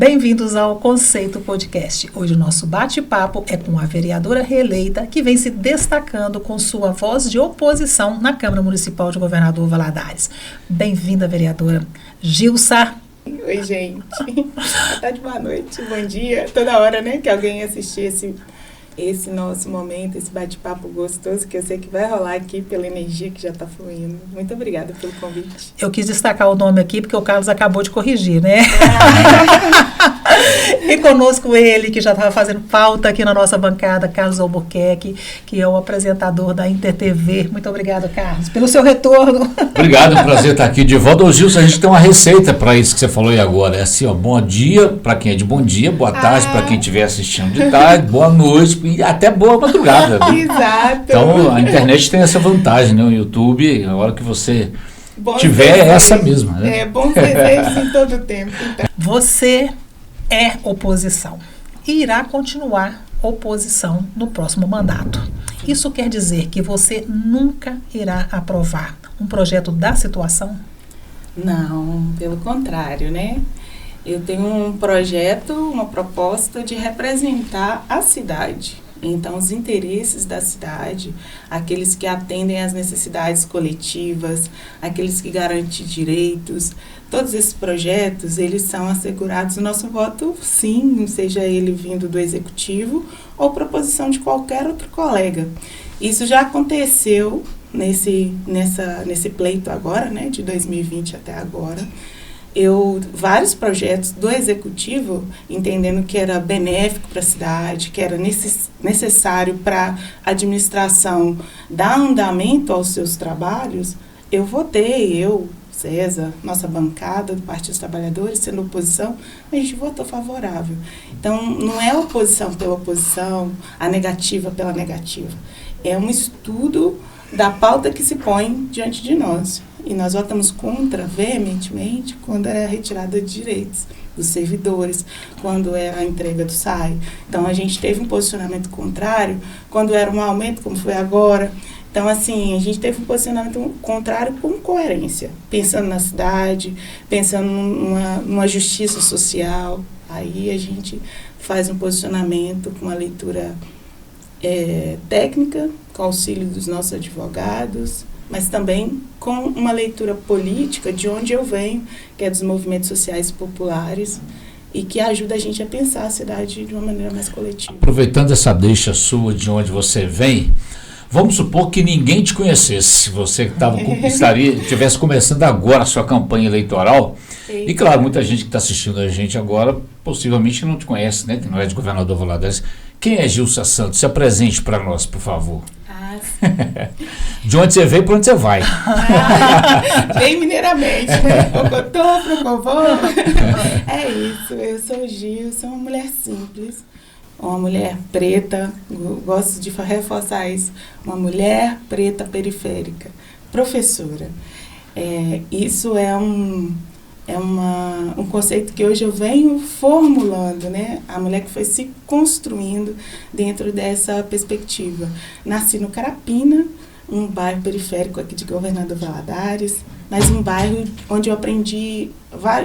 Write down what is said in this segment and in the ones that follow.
Bem-vindos ao Conceito Podcast. Hoje o nosso bate-papo é com a vereadora reeleita que vem se destacando com sua voz de oposição na Câmara Municipal de Governador Valadares. Bem-vinda, vereadora Gilsa. Oi, gente. Boa tarde, boa noite, bom dia. Toda hora, né, que alguém assistir esse nosso momento, esse bate-papo gostoso, que eu sei que vai rolar aqui pela energia que já está fluindo. Muito obrigada pelo convite. Eu quis destacar o nome aqui porque o Carlos acabou de corrigir, né? E conosco ele, que já estava fazendo pauta aqui na nossa bancada, Carlos Albuquerque, que é o apresentador da InterTV. Muito obrigada, Carlos, pelo seu retorno. Obrigado, é um prazer estar aqui de volta. Ô, Gilson, a gente tem uma receita para isso que você falou aí agora. É assim, ó, bom dia para quem é de bom dia, boa tarde para quem estiver assistindo de tarde, boa noite e até boa madrugada. Exato. Então, a internet tem essa vantagem, né? O YouTube, a hora que você bons tiver, desejos. é essa mesma, né? É, bons desejos em todo o tempo. Então. Você é oposição e irá continuar oposição no próximo mandato. Isso quer dizer que você nunca irá aprovar um projeto da situação? Não, pelo contrário, né? Eu tenho um projeto, uma proposta de representar a cidade. Então, os interesses da cidade, aqueles que atendem às necessidades coletivas, aqueles que garantem direitos, todos esses projetos, eles são assegurados o nosso voto, sim, seja ele vindo do Executivo ou proposição de qualquer outro colega. Isso já aconteceu nesse pleito agora, né, de 2020 até agora. Vários projetos do Executivo, entendendo que era benéfico para a cidade, que era necessário para a administração dar andamento aos seus trabalhos, eu votei, César, nossa bancada do Partido dos Trabalhadores, sendo oposição, a gente votou favorável. Então, não é oposição pela oposição, a negativa pela negativa. É um estudo da pauta que se põe diante de nós. E nós votamos contra, veementemente, quando era a retirada de direitos dos servidores, quando era a entrega do SAI. Então, a gente teve um posicionamento contrário quando era um aumento, como foi agora. Então, assim, a gente teve um posicionamento contrário com coerência, pensando na cidade, pensando numa justiça social. Aí a gente faz um posicionamento com uma leitura técnica, com auxílio dos nossos advogados, mas também com uma leitura política de onde eu venho, que é dos movimentos sociais populares, e que ajuda a gente a pensar a cidade de uma maneira mais coletiva. Aproveitando essa deixa sua de onde você vem, vamos supor que ninguém te conhecesse, você estivesse começando agora a sua campanha eleitoral. Eita. E claro, muita gente que está assistindo a gente agora possivelmente não te conhece, né? Que não é de Governador Valadares. Quem é Gilsa Santos? Se apresente para nós, por favor. De onde você veio e para onde você vai? Bem mineiramente, né? Ocotô, Procovô. É isso, eu sou Gil, sou uma mulher simples, uma mulher preta, gosto de reforçar isso, uma mulher preta periférica, professora. Isso é um conceito que hoje eu venho formulando, né? A mulher que foi se construindo dentro dessa perspectiva. Nasci no Carapina, um bairro periférico aqui de Governador Valadares, mas um bairro onde eu aprendi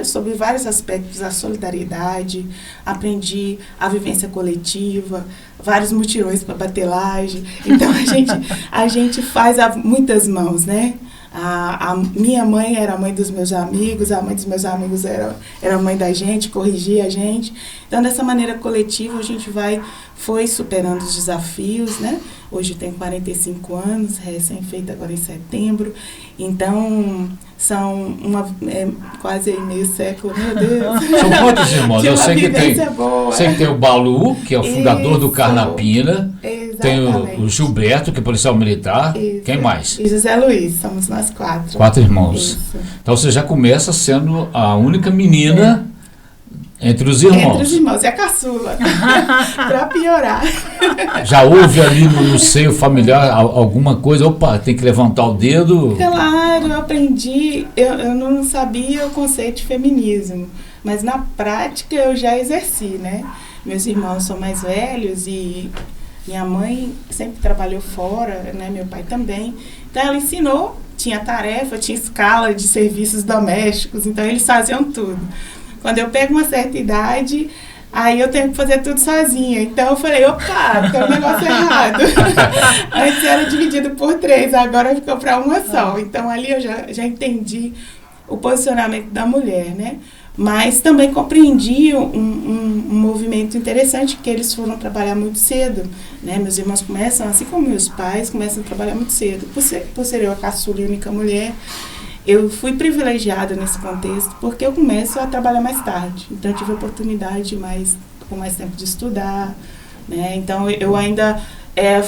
sobre vários aspectos da solidariedade, aprendi a vivência coletiva, vários mutirões para bater laje. Então, a gente faz a muitas mãos, né? A minha mãe era a mãe dos meus amigos, a mãe dos meus amigos era a mãe da gente, corrigia a gente. Então, dessa maneira coletiva, a gente foi superando os desafios, né? Hoje eu tenho 45 anos, recém-feita agora em setembro. Então, são quase meio século, meu Deus. São quantos irmãos? Eu sei que tem o Balu, que é o fundador do Carnapina. Tem o Gilberto, que é policial militar. Isso. Quem mais? E José Luiz, somos nós 4. 4 irmãos. Isso. Então você já começa sendo a única menina entre os irmãos. Entre os irmãos, é a caçula. Para piorar. Já houve ali no seio familiar alguma coisa? Opa, tem que levantar o dedo? Claro, eu aprendi. Eu não sabia o conceito de feminismo, mas na prática eu já exerci, né? Meus irmãos são mais velhos e minha mãe sempre trabalhou fora, né? Meu pai também. Então ela ensinou, tinha tarefa, tinha escala de serviços domésticos, então eles faziam tudo. Quando eu pego uma certa idade, aí eu tenho que fazer tudo sozinha. Então eu falei, opa, tem um negócio errado. Antes era dividido por 3, agora ficou para uma só. Então ali eu já entendi o posicionamento da mulher, né? Mas também compreendi um movimento interessante, que eles foram trabalhar muito cedo, né? Meus irmãos começam, assim como meus pais, começam a trabalhar muito cedo. Por ser eu a caçula e a única mulher, eu fui privilegiada nesse contexto, porque eu começo a trabalhar mais tarde. Então, eu tive a oportunidade com mais tempo de estudar, né? Então, eu ainda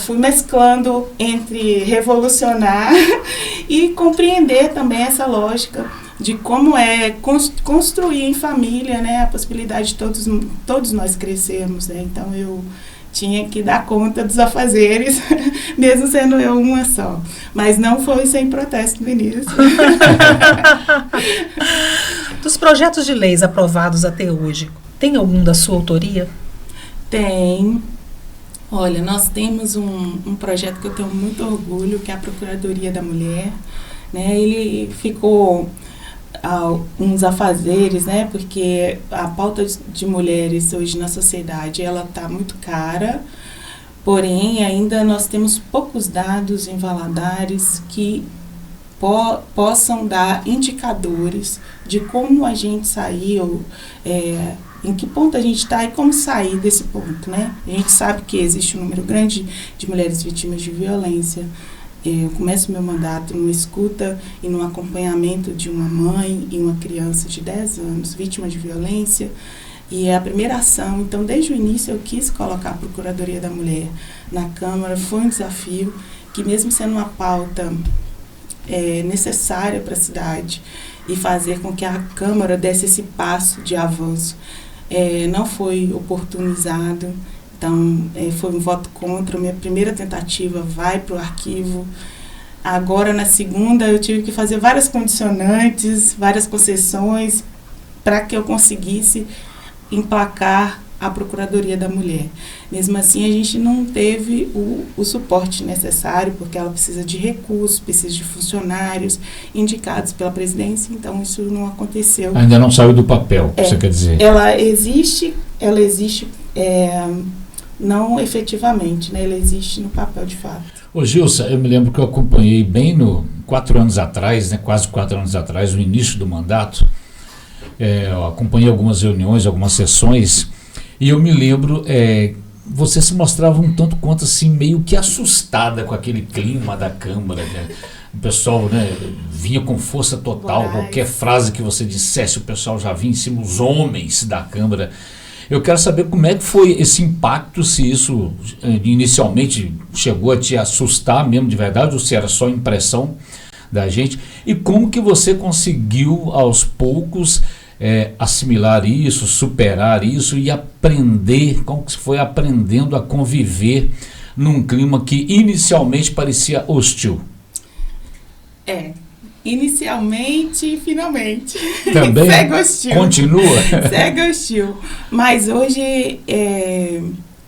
fui mesclando entre revolucionar e compreender também essa lógica de como é construir em família, né, a possibilidade de todos nós crescermos, né? Então eu tinha que dar conta dos afazeres, mesmo sendo eu uma só. Mas não foi sem protesto no início. Dos projetos de leis aprovados até hoje, tem algum da sua autoria? Tem. Olha, nós temos um projeto que eu tenho muito orgulho, que é a Procuradoria da Mulher, né? Ele ficou uns afazeres, né? Porque a pauta de mulheres hoje na sociedade, ela está muito cara, porém ainda nós temos poucos dados em Valadares que possam dar indicadores de como a gente saiu, em que ponto a gente está e como sair desse ponto, né? A gente sabe que existe um número grande de mulheres vítimas de violência. Eu começo meu mandato numa escuta e no acompanhamento de uma mãe e uma criança de 10 anos, vítima de violência, e é a primeira ação. Então, desde o início, eu quis colocar a Procuradoria da Mulher na Câmara. Foi um desafio que, mesmo sendo uma pauta necessária para a cidade e fazer com que a Câmara desse esse passo de avanço, não foi oportunizado. Então, foi um voto contra. Minha primeira tentativa vai para o arquivo. Agora, na segunda, eu tive que fazer várias condicionantes, várias concessões, para que eu conseguisse emplacar a Procuradoria da Mulher. Mesmo assim, a gente não teve o suporte necessário, porque ela precisa de recursos, precisa de funcionários indicados pela presidência, então isso não aconteceu. Ainda não saiu do papel, você quer dizer? Ela existe, não efetivamente, né? Ela existe no papel de fato. Ô Gilsa, eu me lembro que eu acompanhei bem 4 anos atrás, né, quase 4 anos atrás, no início do mandato, eu acompanhei algumas reuniões, algumas sessões, e eu me lembro, você se mostrava um tanto quanto assim, meio que assustada com aquele clima da Câmara, né? O pessoal, né, vinha com força total, qualquer frase que você dissesse, o pessoal já vinha em cima, os homens da Câmara. Eu quero saber como é que foi esse impacto, se isso inicialmente chegou a te assustar mesmo de verdade, ou se era só impressão da gente, e como que você conseguiu aos poucos assimilar isso, superar isso e aprender, como que você foi aprendendo a conviver num clima que inicialmente parecia hostil? Inicialmente e finalmente. Também segue hostil. Continua? Segue hostil. Mas hoje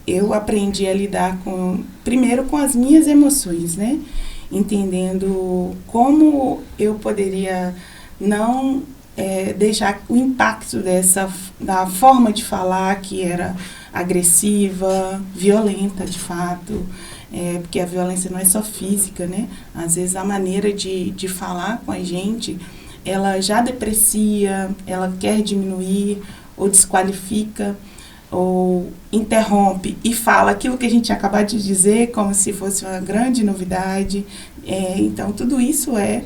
eu aprendi a lidar primeiro com as minhas emoções, né? Entendendo como eu poderia não deixar o impacto da forma de falar que era agressiva, violenta de fato. Porque a violência não é só física, né? Às vezes a maneira de falar com a gente, ela já deprecia, ela quer diminuir ou desqualifica ou interrompe e fala aquilo que a gente acabou de dizer como se fosse uma grande novidade. Então tudo isso é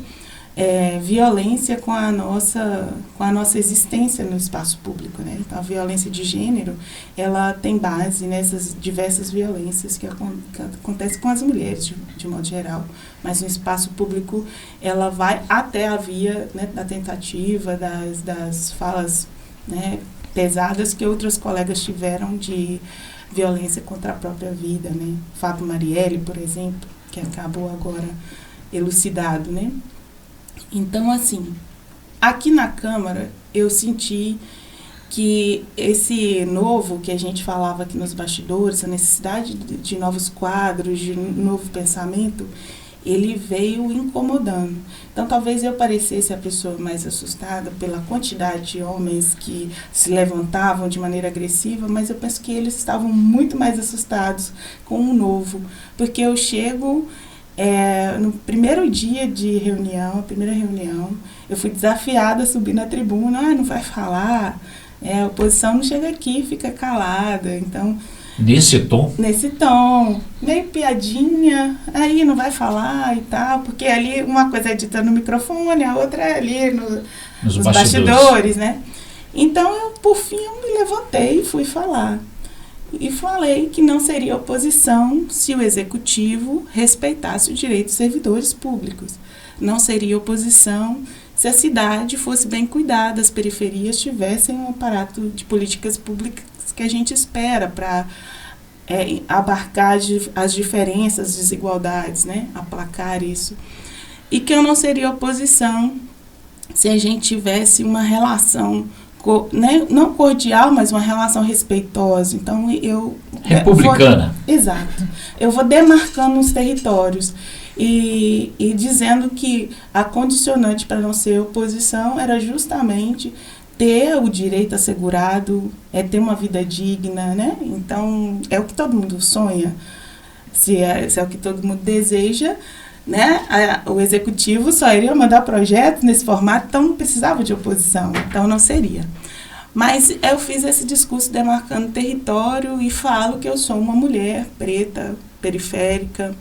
violência com a nossa existência no espaço público, né? Então, a violência de gênero, ela tem base nessas diversas violências que acontecem com as mulheres, de modo geral. Mas no espaço público, ela vai até a via, né, da tentativa, das falas, né, pesadas que outras colegas tiveram de violência contra a própria vida, né? Fábio Marielle, por exemplo, que acabou agora elucidado, né? Então, assim, aqui na Câmara, eu senti que esse novo que a gente falava aqui nos bastidores, a necessidade de novos quadros, de novo pensamento, ele veio incomodando. Então, talvez eu parecesse a pessoa mais assustada pela quantidade de homens que se levantavam de maneira agressiva, mas eu penso que eles estavam muito mais assustados com o novo, porque eu chego no primeiro dia de reunião, primeira reunião, eu fui desafiada a subir na tribuna, não vai falar, a oposição não chega aqui, fica calada, então... Nesse tom? Nesse tom, meio piadinha, aí não vai falar e tal, porque ali uma coisa é dita no microfone, a outra é ali nos bastidores, né? Então, por fim, eu me levantei e fui falar. E falei que não seria oposição se o executivo respeitasse o direito dos servidores públicos. Não seria oposição se a cidade fosse bem cuidada, as periferias tivessem um aparato de políticas públicas que a gente espera para abarcar as diferenças, as desigualdades, né? Aplacar isso. E que eu não seria oposição se a gente tivesse uma relação, né? Não cordial, mas uma relação respeitosa. Então, republicana. Exato. Eu vou demarcando os territórios e dizendo que a condicionante para não ser oposição era justamente ter o direito assegurado, ter uma vida digna, né? Então, é o que todo mundo sonha, se é o que todo mundo deseja, né? O executivo só iria mandar projetos nesse formato, então não precisava de oposição, então não seria. Mas eu fiz esse discurso demarcando território e falo que eu sou uma mulher preta, periférica,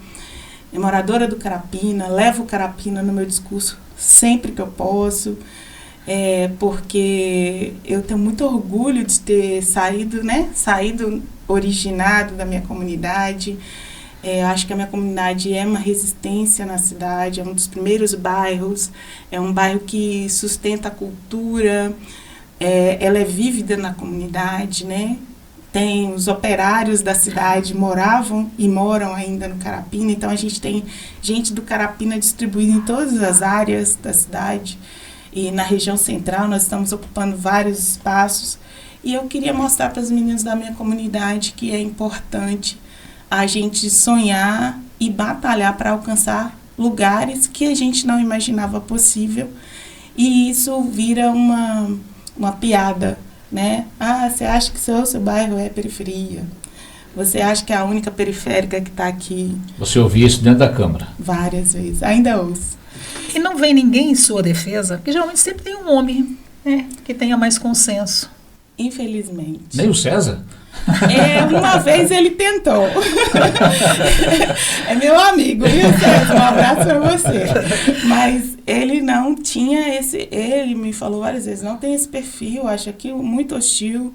moradora do Carapina, levo o Carapina no meu discurso sempre que eu posso, porque eu tenho muito orgulho de ter saído originado da minha comunidade. Acho que a minha comunidade é uma resistência na cidade, é um dos primeiros bairros, é um bairro que sustenta a cultura, ela é vívida na comunidade, né? Tem os operários da cidade, moravam e moram ainda no Carapina, então a gente tem gente do Carapina distribuída em todas as áreas da cidade. E na região central nós estamos ocupando vários espaços. E eu queria mostrar para os meninos da minha comunidade que é importante a gente sonhar e batalhar para alcançar lugares que a gente não imaginava possível. E isso vira uma piada, né? Você acha que seu bairro é periferia? Você acha que é a única periférica que está aqui? Você ouvia isso dentro da Câmara? Várias vezes, ainda ouço. E não vem ninguém em sua defesa? Porque geralmente sempre tem um homem, né, que tenha mais consenso. Infelizmente. Nem o César? Uma vez ele tentou. É meu amigo, viu, César? Um abraço para você. Mas ele não tinha ele me falou várias vezes, não tem esse perfil, acha aquilo muito hostil.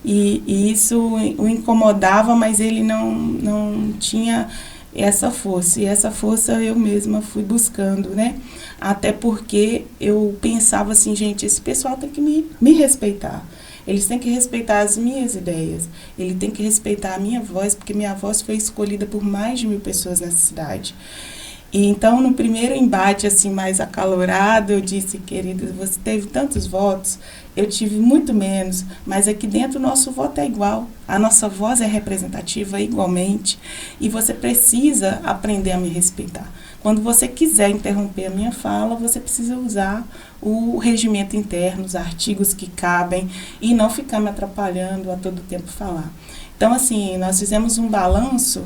E isso o incomodava, mas ele não tinha essa força. E essa força eu mesma fui buscando, né? Até porque eu pensava assim, gente, esse pessoal tem que me respeitar. Eles têm que respeitar as minhas ideias. Ele tem que respeitar a minha voz, porque minha voz foi escolhida por mais de 1.000 pessoas nessa cidade. E então, no primeiro embate assim mais acalorado, eu disse, querida, você teve tantos votos, eu tive muito menos, mas aqui dentro o nosso voto é igual, a nossa voz é representativa igualmente, e você precisa aprender a me respeitar. Quando você quiser interromper a minha fala, você precisa usar o regimento interno, os artigos que cabem, e não ficar me atrapalhando a todo tempo falar. Então, assim, nós fizemos um balanço,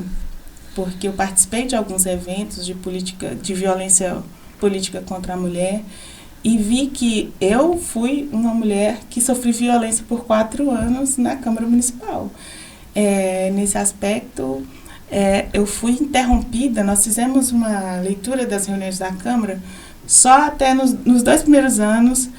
porque eu participei de alguns eventos de violência política contra a mulher, e vi que eu fui uma mulher que sofri violência por 4 anos na Câmara Municipal. Nesse aspecto, eu fui interrompida. Nós fizemos uma leitura das reuniões da Câmara, só até nos 2 primeiros anos,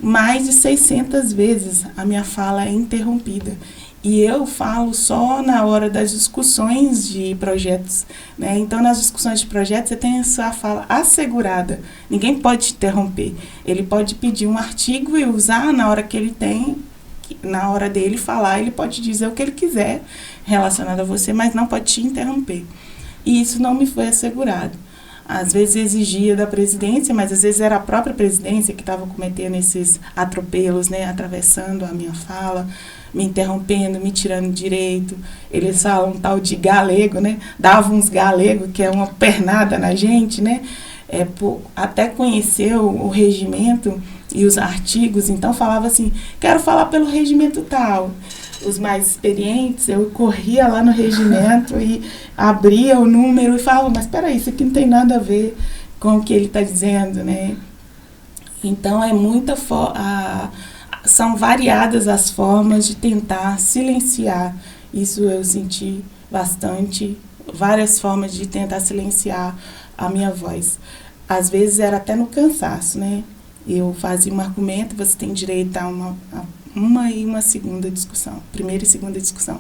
mais de 600 vezes a minha fala é interrompida. E eu falo só na hora das discussões de projetos, né? Então, nas discussões de projetos, você tem a sua fala assegurada. Ninguém pode te interromper. Ele pode pedir um artigo e usar na hora que ele tem, na hora dele falar, ele pode dizer o que ele quiser relacionado a você, mas não pode te interromper. E isso não me foi assegurado. às vezes exigia da presidência, mas às vezes era a própria presidência que estava cometendo esses atropelos, né, atravessando a minha fala, me interrompendo, me tirando direito. Eles falam um tal de galego, né, davam uns galegos, que é uma pernada na gente, né, até conhecer o regimento e os artigos, então falava assim, quero falar pelo regimento tal. Os mais experientes, eu corria lá no regimento e abria o número e falava, mas espera aí, isso aqui não tem nada a ver com o que ele está dizendo, né? Então, são variadas as formas de tentar silenciar. Isso eu senti bastante, várias formas de tentar silenciar a minha voz. Às vezes era até no cansaço, né? Eu fazia um argumento, você tem direito a uma segunda discussão, primeira e segunda discussão.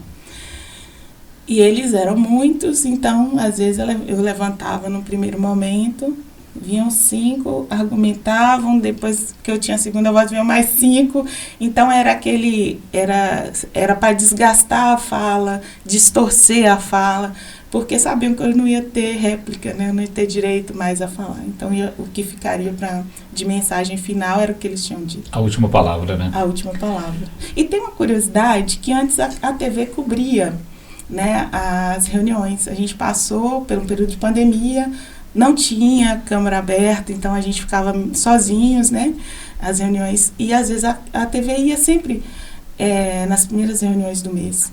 E eles eram muitos, então, às vezes eu levantava no primeiro momento, vinham 5, argumentavam, depois que eu tinha a segunda voz, vinham mais 5, então era para desgastar a fala, distorcer a fala, porque sabiam que eu não ia ter réplica, né? Eu não ia ter direito mais a falar. Então, o que ficaria de mensagem final era o que eles tinham dito. A última palavra, né? A última palavra. E tem uma curiosidade que antes a TV cobria, né, as reuniões. A gente passou por um período de pandemia, não tinha câmera aberta, então a gente ficava sozinhos, né, as reuniões. E às vezes a TV ia sempre nas primeiras reuniões do mês.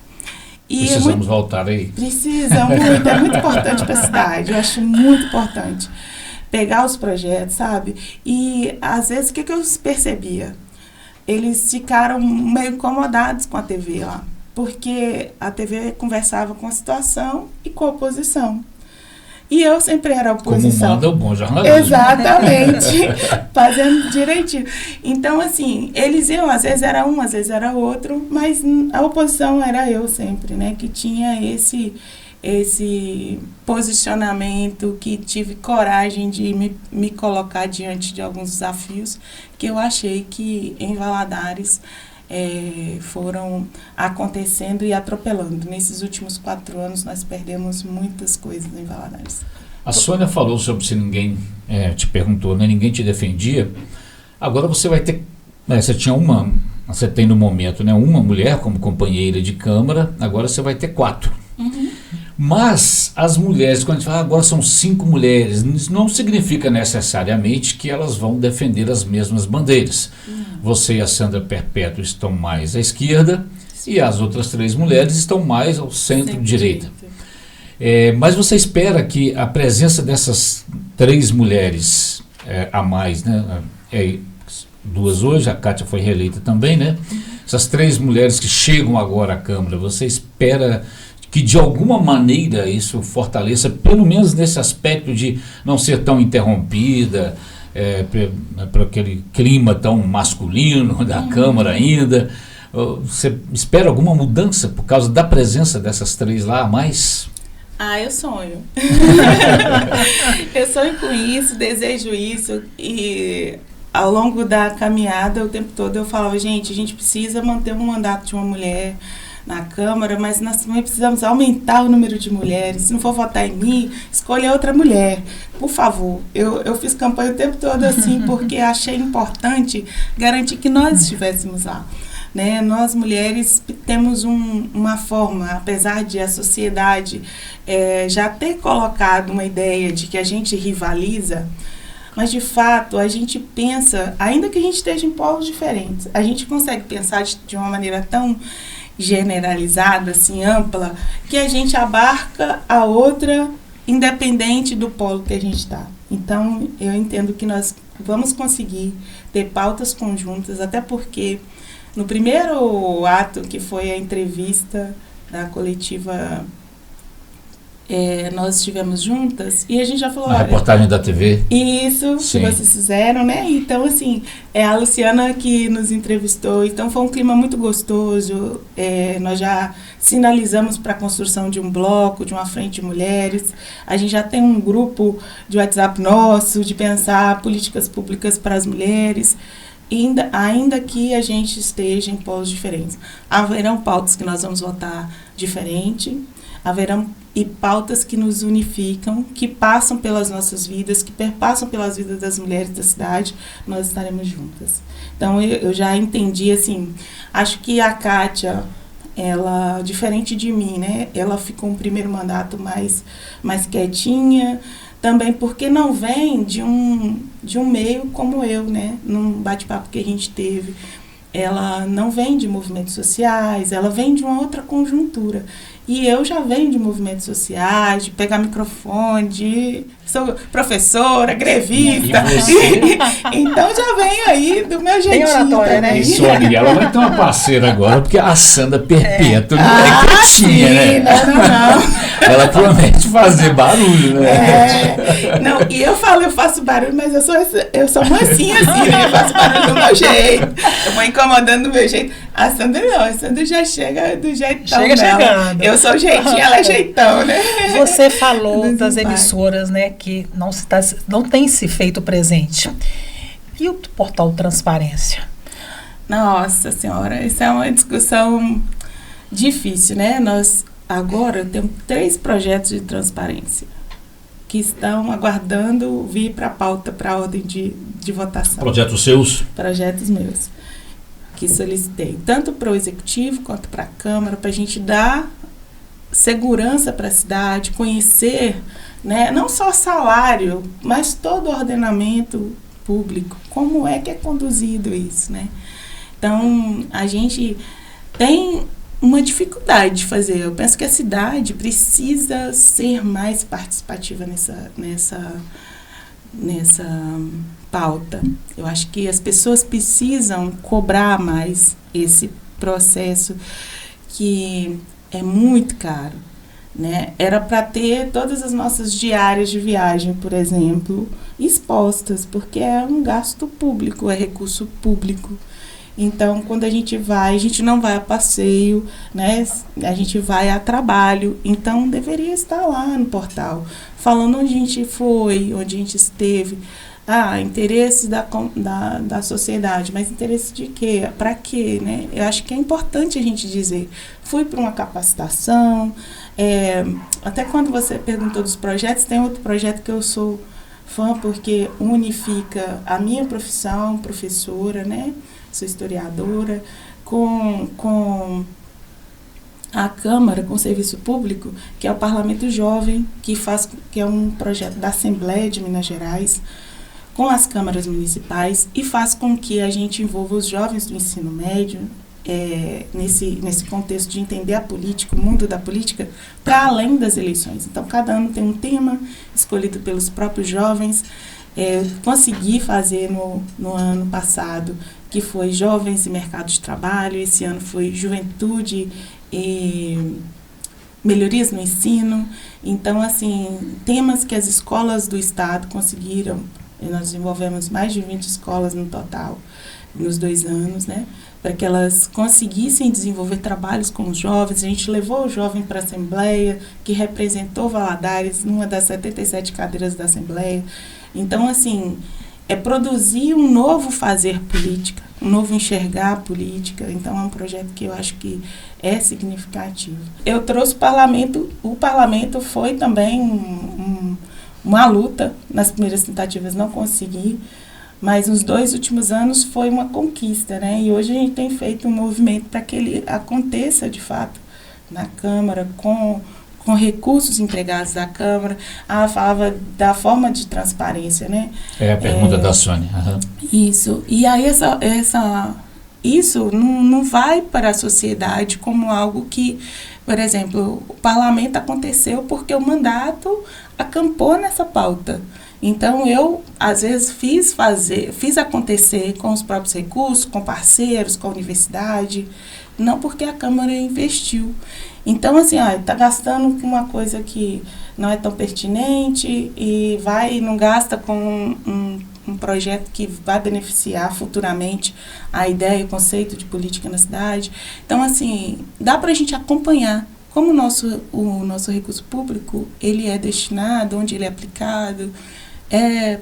E precisamos voltar aí. Precisa muito, é muito importante para a cidade, eu acho muito importante pegar os projetos, sabe? E às vezes o que eu percebia? Eles ficaram meio incomodados com a TV lá, porque a TV conversava com a situação e com a oposição. E eu sempre era oposição. Como manda o bom jornalismo. Exatamente, fazendo direitinho. Então, assim, eles iam, às vezes era um, às vezes era outro, mas a oposição era eu sempre, né? Que tinha esse posicionamento, que tive coragem de me colocar diante de alguns desafios que eu achei que em Valadares foram acontecendo e atropelando. Nesses últimos 4 anos, nós perdemos muitas coisas em Valadares. A Sônia falou sobre se ninguém te perguntou, né? Ninguém te defendia. Agora você vai ter... Você tem no momento, né, uma mulher como companheira de Câmara, agora você vai ter 4. Uhum. Mas as mulheres, quando a gente fala agora são 5 mulheres, não significa necessariamente que elas vão defender as mesmas bandeiras. Você e a Sandra Perpétua estão mais à esquerda. Sim. E as outras 3 mulheres estão mais ao centro-direita. Mas você espera que a presença dessas 3 mulheres a mais, né? 2 hoje, a Kátia foi reeleita também, né? Essas 3 mulheres que chegam agora à Câmara, você espera que de alguma maneira isso fortaleça, pelo menos nesse aspecto de não ser tão interrompida, para aquele clima tão masculino da Câmara ainda? Você espera alguma mudança por causa da presença dessas 3 lá a mais? Eu sonho. Eu sonho com isso, desejo isso, e ao longo da caminhada, o tempo todo eu falava, gente, a gente precisa manter um mandato de uma mulher na Câmara, mas nós também precisamos aumentar o número de mulheres. Se não for votar em mim, escolha outra mulher, por favor. Eu fiz campanha o tempo todo assim, porque achei importante garantir que nós estivéssemos lá, né? Nós mulheres temos uma forma, apesar de a sociedade já ter colocado uma ideia de que a gente rivaliza, mas de fato a gente pensa, ainda que a gente esteja em polos diferentes, a gente consegue pensar de uma maneira tão generalizada, assim, ampla, que a gente abarca a outra independente do polo que a gente está. Então, eu entendo que nós vamos conseguir ter pautas conjuntas, até porque no primeiro ato, que foi a entrevista da coletiva, nós estivemos juntas e a gente já falou... A reportagem da TV. Isso, sim, que vocês fizeram, né? Então, assim, a Luciana que nos entrevistou, então foi um clima muito gostoso. Nós já sinalizamos para a construção de um bloco, de uma frente de mulheres. A gente já tem um grupo de WhatsApp nosso, de pensar políticas públicas para as mulheres. Ainda que a gente esteja em polos diferentes. Haverão pautas que nós vamos votar diferente. haverão e pautas que nos unificam, que passam pelas nossas vidas, que perpassam pelas vidas das mulheres da cidade, nós estaremos juntas. Então, eu já entendi, assim, acho que a Kátia, ela, diferente de mim, né, ela ficou um primeiro mandato mais quietinha, também porque não vem de um meio como eu, né, num bate-papo que a gente teve. Ela não vem de movimentos sociais, ela vem de uma outra conjuntura. E eu já venho de movimentos sociais, de pegar microfone, sou professora, grevista. Então já venho aí do meu jeitinho. Tem oratória, né? Isso, olha, ela vai ter uma parceira agora, porque a Sandra Perpétua não é quietinha, sim, né? Não. Ela promete fazer barulho, né? Não, e eu faço barulho, mas eu sou mansinha assim, né? Eu faço barulho do meu jeito, eu vou incomodando do meu jeito. A Sandra não, a Sandra já chega do jeitão dela. Chegando. Eu sou jeitinho, ela é jeitão, né? Você falou das emissoras, né, que não tem se feito presente. E o portal Transparência? Nossa Senhora, isso é uma discussão difícil, né? Nós agora temos 3 projetos de transparência que estão aguardando vir para a pauta, para a ordem de votação. Projetos seus? Projetos meus, que solicitei, tanto para o Executivo quanto para a Câmara, para a gente dar segurança para a cidade, conhecer, né, não só salário, mas todo o ordenamento público, como é que é conduzido isso, né? Então, a gente tem uma dificuldade de fazer. Eu penso que a cidade precisa ser mais participativa nessa pauta. Eu acho que as pessoas precisam cobrar mais esse processo que é muito caro, né? Era para ter todas as nossas diárias de viagem, por exemplo, expostas, porque é um gasto público, é recurso público. Então, quando a gente não vai a passeio, né? A gente vai a trabalho. Então, deveria estar lá no portal, falando onde a gente foi, onde a gente esteve. Interesses da sociedade, mas interesse de quê? Para quê, né? Eu acho que é importante a gente dizer. Fui para uma capacitação. Até quando você perguntou dos projetos, tem outro projeto que eu sou fã, porque unifica a minha profissão, professora, né? Sou historiadora, com a Câmara, com o Serviço Público, que é o Parlamento Jovem, que é um projeto da Assembleia de Minas Gerais, com as câmaras municipais, e faz com que a gente envolva os jovens do ensino médio nesse contexto de entender a política, o mundo da política, para além das eleições. Então, cada ano tem um tema escolhido pelos próprios jovens. Consegui fazer no ano passado, que foi Jovens e Mercado de Trabalho. Esse ano foi Juventude e Melhorias no Ensino. Então, assim, temas que as escolas do Estado conseguiram. Nós desenvolvemos mais de 20 escolas no total, nos 2 anos, né? Para que elas conseguissem desenvolver trabalhos com os jovens. A gente levou o jovem para a Assembleia, que representou Valadares numa das 77 cadeiras da Assembleia. Então, assim, é produzir um novo fazer política, um novo enxergar a política. Então, é um projeto que eu acho que é significativo. Eu trouxe o parlamento foi também uma luta. Nas primeiras tentativas não consegui, mas nos 2 últimos anos foi uma conquista, né? E hoje a gente tem feito um movimento para que ele aconteça, de fato, na Câmara, com recursos empregados da Câmara. Falava da forma de transparência, né? É a pergunta da Sônia. Uhum. Isso. E aí isso não vai para a sociedade como algo que, por exemplo, o parlamento aconteceu porque o mandato acampou nessa pauta. Então, eu, às vezes, fiz acontecer com os próprios recursos, com parceiros, com a universidade, não porque a Câmara investiu. Então, assim, está gastando com uma coisa que não é tão pertinente e não gasta com um projeto que vai beneficiar futuramente a ideia e o conceito de política na cidade. Então, assim, dá para a gente acompanhar como o nosso recurso público ele é destinado, onde ele é aplicado.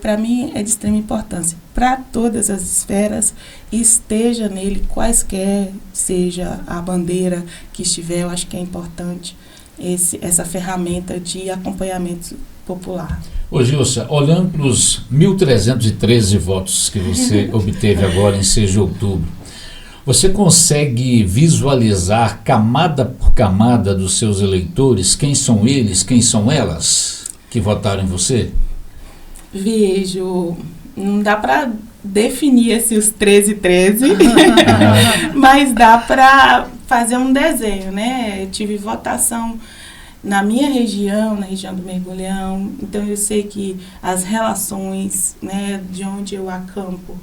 Para mim, é de extrema importância para todas as esferas, esteja nele quaisquer seja a bandeira que estiver. Eu acho que é importante essa ferramenta de acompanhamento popular. Ô Gilcia, olhando para os 1.313 votos que você obteve agora em 6 de outubro, você consegue visualizar camada por camada dos seus eleitores, quem são eles, quem são elas que votaram em você? Vejo, não dá para definir os 13, mas dá para fazer um desenho, né? Eu tive votação na minha região, na região do Mergulhão, então eu sei que as relações, né, de onde eu acampo,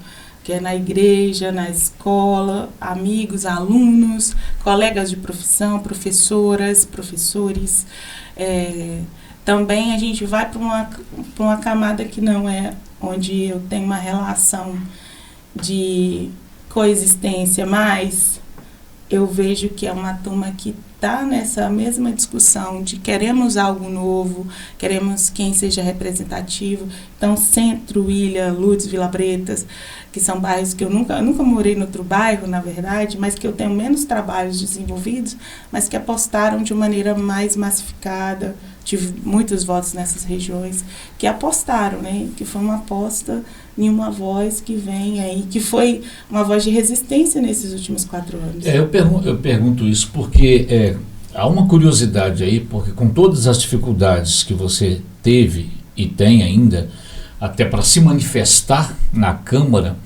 que é na igreja, na escola, amigos, alunos, colegas de profissão, professoras, professores. Também a gente vai para uma camada que não é onde eu tenho uma relação de coexistência, mas eu vejo que é uma turma que está nessa mesma discussão de queremos algo novo, queremos quem seja representativo. Então, Centro, Ilha, Lourdes, Vila Bretas, que são bairros que eu nunca morei em outro bairro, na verdade, mas que eu tenho menos trabalhos desenvolvidos, mas que apostaram de maneira mais massificada. Tive muitos votos nessas regiões que apostaram, né? Que foi uma aposta em uma voz que vem aí, que foi uma voz de resistência nesses últimos 4 anos. Eu pergunto isso porque há uma curiosidade aí, porque com todas as dificuldades que você teve e tem ainda, até para se manifestar na Câmara,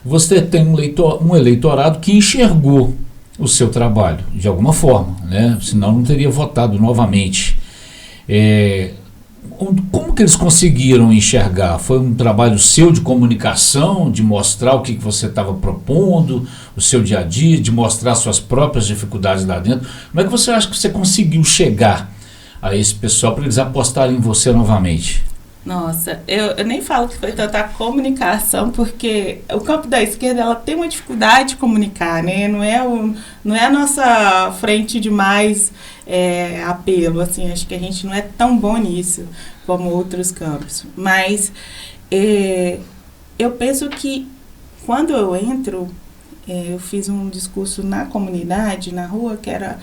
você tem um eleitorado que enxergou o seu trabalho, de alguma forma, né? Senão não teria votado novamente. Como que eles conseguiram enxergar? Foi um trabalho seu de comunicação, de mostrar o que você estava propondo, o seu dia a dia, de mostrar suas próprias dificuldades lá dentro? Como é que você acha que você conseguiu chegar a esse pessoal para eles apostarem em você novamente? Nossa, eu nem falo que foi tanta comunicação, porque o campo da esquerda ela tem uma dificuldade de comunicar, né? Não é a nossa frente de mais apelo, assim, acho que a gente não é tão bom nisso como outros campos. Mas eu penso que quando eu entro, eu fiz um discurso na comunidade, na rua, que era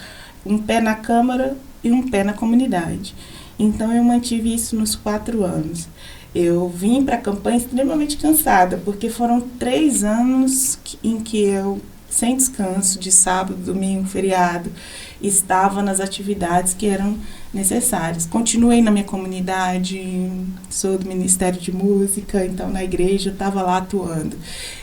um pé na Câmara e um pé na comunidade. Então, eu mantive isso nos 4 anos. Eu vim para a campanha extremamente cansada, porque foram 3 anos em que eu, sem descanso, de sábado, domingo, feriado, estava nas atividades que eram necessárias. Continuei na minha comunidade, sou do Ministério de Música, então na igreja eu estava lá atuando.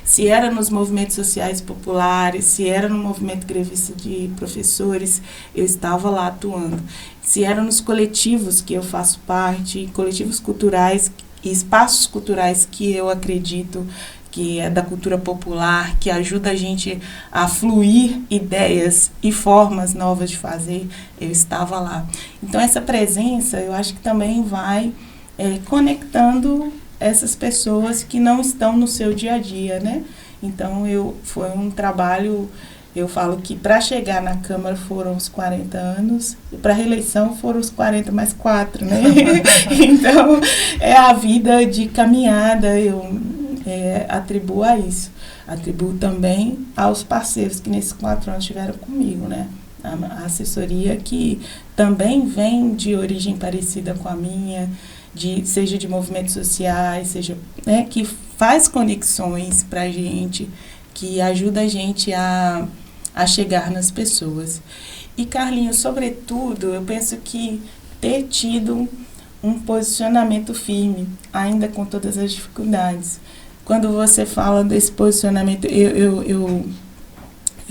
Se era nos movimentos sociais populares, se era no movimento grevista de professores, eu estava lá atuando. Se era nos coletivos que eu faço parte, coletivos culturais e espaços culturais que eu acredito que é da cultura popular, que ajuda a gente a fluir ideias e formas novas de fazer, eu estava lá. Então, essa presença, eu acho que também vai conectando essas pessoas que não estão no seu dia a dia, né? Então, foi um trabalho, eu falo que para chegar na Câmara foram os 40 anos, e para a reeleição foram os 40 mais 4, né? Então, é a vida de caminhada, eu atribuo a isso. Atribuo também aos parceiros que nesses 4 anos estiveram comigo, né? A assessoria que também vem de origem parecida com a minha, seja de movimentos sociais, seja, né, que faz conexões para a gente, que ajuda a gente a chegar nas pessoas. E, Carlinhos, sobretudo, eu penso que ter tido um posicionamento firme, ainda com todas as dificuldades. Quando você fala desse posicionamento, eu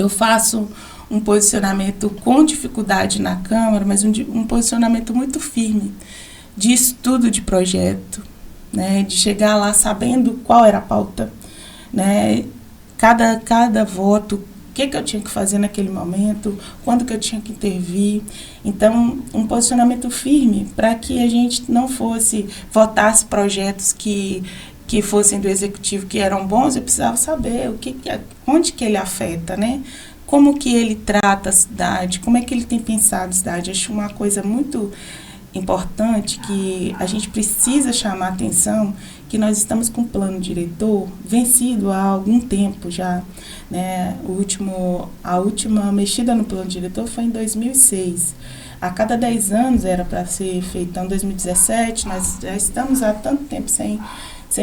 faço um posicionamento com dificuldade na Câmara, mas um posicionamento muito firme, de estudo de projeto, né, de chegar lá sabendo qual era a pauta, né, cada voto, o que eu tinha que fazer naquele momento, quando que eu tinha que intervir. Então, um posicionamento firme para que a gente não votasse projetos que fossem do executivo que eram bons. Eu precisava saber onde que ele afeta, né? Como que ele trata a cidade, como é que ele tem pensado a cidade. Acho uma coisa muito importante que a gente precisa chamar a atenção, que nós estamos com o plano diretor vencido há algum tempo já, né? A última mexida no plano diretor foi em 2006. A cada 10 anos era para ser feito. Então, em 2017, nós já estamos há tanto tempo sem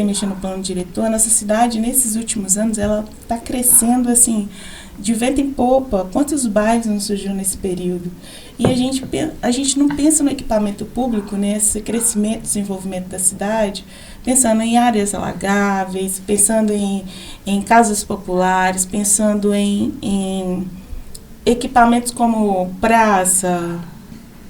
mexer no plano diretor. A nossa cidade, nesses últimos anos, ela está crescendo, assim, de vento em popa. Quantos bairros não surgiram nesse período? E a gente não pensa no equipamento público, nesse crescimento, desenvolvimento da cidade, pensando em áreas alagáveis, pensando em casas populares, pensando em equipamentos como praça,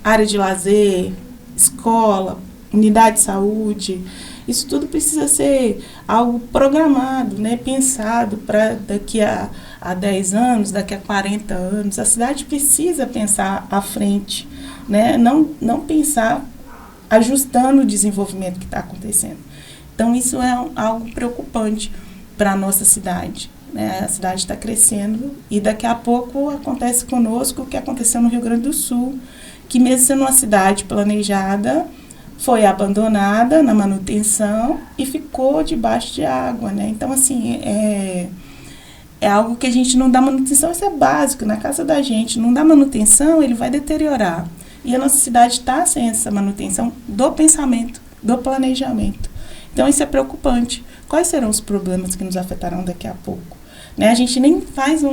área de lazer, escola, unidade de saúde. Isso tudo precisa ser algo programado, né, pensado para daqui a 10 anos, daqui a 40 anos. A cidade precisa pensar à frente, né, não pensar ajustando o desenvolvimento que está acontecendo. Então, isso é algo preocupante para a nossa cidade, né? A cidade está crescendo e daqui a pouco acontece conosco o que aconteceu no Rio Grande do Sul, que mesmo sendo uma cidade planejada, foi abandonada na manutenção e ficou debaixo de água, né? Então, assim, é algo que a gente não dá manutenção, isso é básico, na casa da gente, não dá manutenção, ele vai deteriorar. E a nossa cidade está sem essa manutenção do pensamento, do planejamento. Então, isso é preocupante. Quais serão os problemas que nos afetarão daqui a pouco? Né? A gente nem faz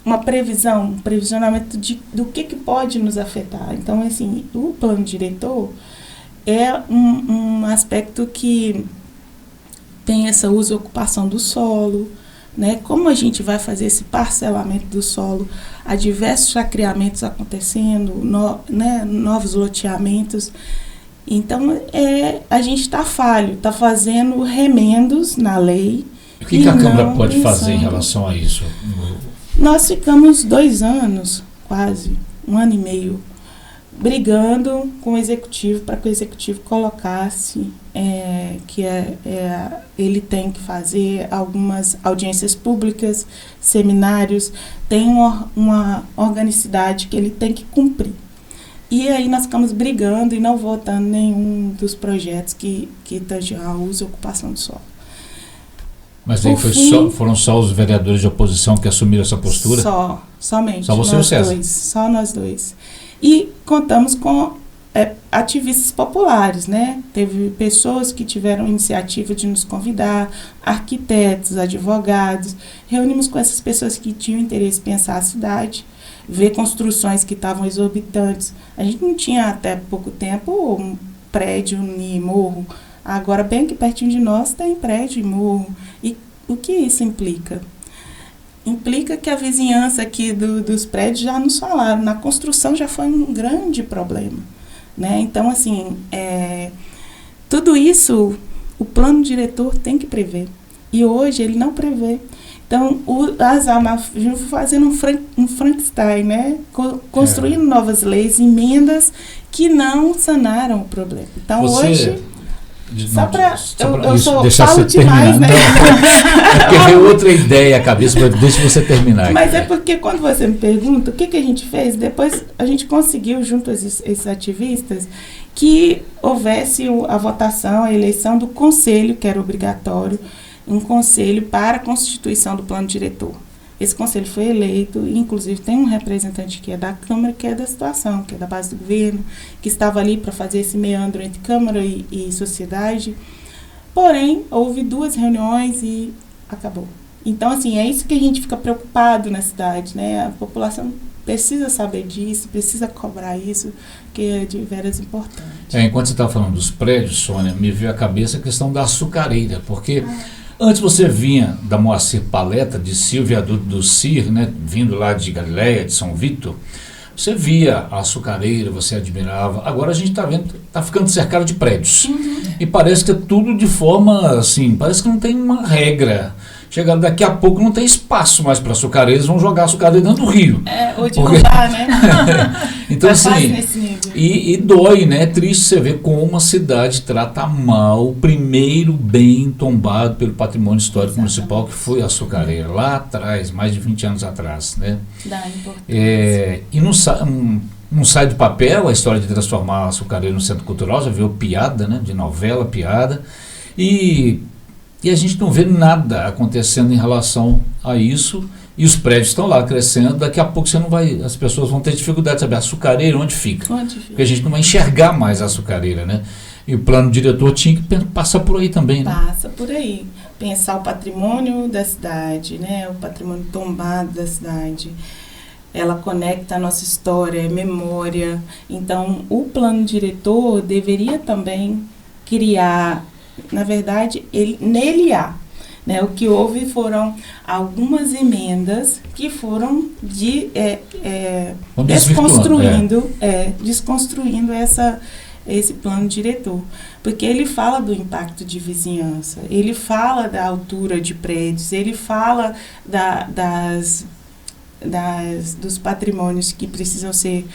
uma previsão, um previsionamento do que pode nos afetar. Então, assim, o plano diretor é um aspecto que tem essa uso e ocupação do solo, né? Como a gente vai fazer esse parcelamento do solo? Há diversos chacreamentos acontecendo, né? Novos loteamentos. Então, a gente está falho, está fazendo remendos na lei. O que a Câmara pode fazer em relação a isso? Nós ficamos 2 anos, quase, 1 ano e meio, brigando com o Executivo para que o Executivo colocasse ele tem que fazer algumas audiências públicas, seminários, tem uma organicidade que ele tem que cumprir. E aí nós ficamos brigando e não votando nenhum dos projetos que tangiam a uso e ocupação do solo. Mas aí foram só os vereadores de oposição que assumiram essa postura? Somente. Só você e o César? Só nós dois. E contamos com ativistas populares, né? Teve pessoas que tiveram iniciativa de nos convidar, arquitetos, advogados. Reunimos com essas pessoas que tinham interesse em pensar a cidade, ver construções que estavam exorbitantes. A gente não tinha até pouco tempo um prédio nem morro. Agora, bem aqui pertinho de nós, tem prédio e morro. E o que isso implica? Implica que a vizinhança aqui dos prédios já nos falaram. Na construção já foi um grande problema, né? Então, assim, tudo isso o plano diretor tem que prever. E hoje ele não prevê. Então, fazendo um Frankenstein, né? Construindo novas leis, emendas que não sanaram o problema. Então, hoje... Eu falo demais, né? É porque veio outra ideia à cabeça, mas deixa você terminar. Mas é porque quando você me pergunta o que a gente fez, depois a gente conseguiu, junto a esses ativistas, que houvesse a votação, a eleição do conselho, que era obrigatório, um conselho para a constituição do plano diretor. Esse conselho foi eleito, e inclusive tem um representante que é da Câmara, que é da situação, que é da base do governo, que estava ali para fazer esse meandro entre Câmara e sociedade. Porém, houve 2 reuniões e acabou. Então, assim, é isso que a gente fica preocupado na cidade, né? A população precisa saber disso, precisa cobrar isso, que é de veras importante. Enquanto você estava falando dos prédios, Sônia, me veio à cabeça a questão da açucareira, porque... Antes você vinha da Moacir Paleta, descia o viaduto do CIR, né, vindo lá de Galileia, de São Vítor, você via a açucareira, você admirava. Agora a gente está vendo, está ficando cercado de prédios. Uhum. E parece que é tudo de forma assim, parece que não tem uma regra. Chega daqui a pouco não tem espaço mais para açucareiros, vão jogar açucareira dentro do rio. Ou de roubar, né? Então, assim, e dói, né? É triste você ver como uma cidade trata mal o primeiro bem tombado pelo patrimônio histórico municipal, que foi a açucareira, lá atrás, mais de 20 anos atrás, né? E não sai do papel a história de transformar a açucareira no centro cultural, já viu piada, né? De novela, piada. E a gente não vê nada acontecendo em relação a isso, e os prédios estão lá crescendo, daqui a pouco as pessoas vão ter dificuldade de saber a açucareira onde fica. Porque a gente não vai enxergar mais a açucareira, né? E o plano diretor tinha que passar por aí também, né? Passa por aí. Pensar o patrimônio da cidade, né? O patrimônio tombado da cidade. Ela conecta a nossa história, memória. Então, o plano diretor deveria também criar, na verdade, nele há. Né? O que houve foram algumas emendas que foram desconstruindo esse plano diretor. Porque ele fala do impacto de vizinhança, ele fala da altura de prédios, ele fala dos patrimônios que precisam ser,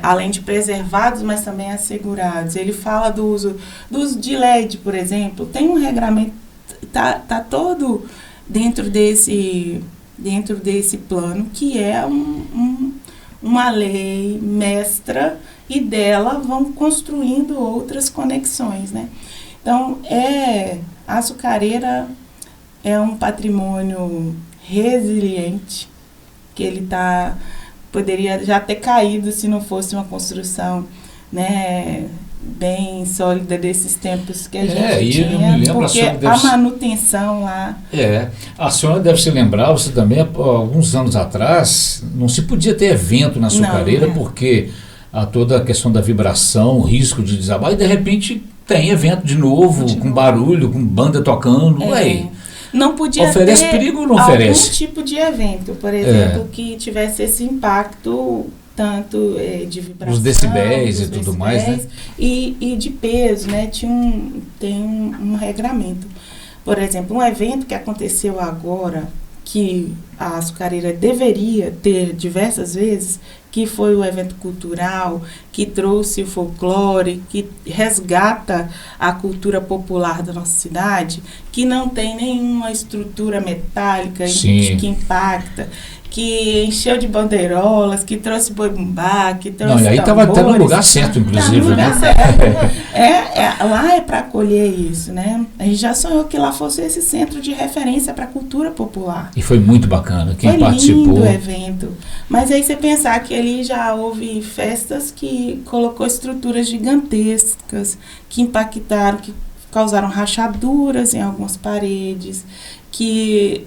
além de preservados, mas também assegurados. Ele fala do uso de LED, por exemplo. Tem um regramento, tá todo dentro desse plano, que é uma lei mestra, e dela vão construindo outras conexões, né? Então, a açucareira é um patrimônio resiliente, que ele poderia já ter caído se não fosse uma construção, né, bem sólida desses tempos que a gente tinha, eu me lembro, porque a manutenção lá... A senhora deve se lembrar, você também, alguns anos atrás, não se podia ter evento na açucareira, porque toda a questão da vibração, o risco de desabar, e de repente tem evento de novo, com barulho, com banda tocando, Não podia oferece ter perigo ou não algum oferece? tipo de evento, por exemplo, que tivesse esse impacto tanto de vibração, os decibéis e tudo mais, né? E de peso, né? Tem um regramento. Por exemplo, um evento que aconteceu agora, que a açucareira deveria ter diversas vezes, que foi o evento cultural, que trouxe o folclore, que resgata a cultura popular da nossa cidade, que não tem nenhuma estrutura metálica que impacta, que encheu de bandeirolas, que trouxe boi-bumbá, que trouxe tambores. Aí estava até no lugar certo, inclusive, né? Lá é para acolher isso, né? A gente já sonhou que lá fosse esse centro de referência para a cultura popular. E foi muito bacana, quem participou. Foi lindo o evento. Mas aí você pensar que ali já houve festas que colocou estruturas gigantescas, que impactaram, que causaram rachaduras em algumas paredes, que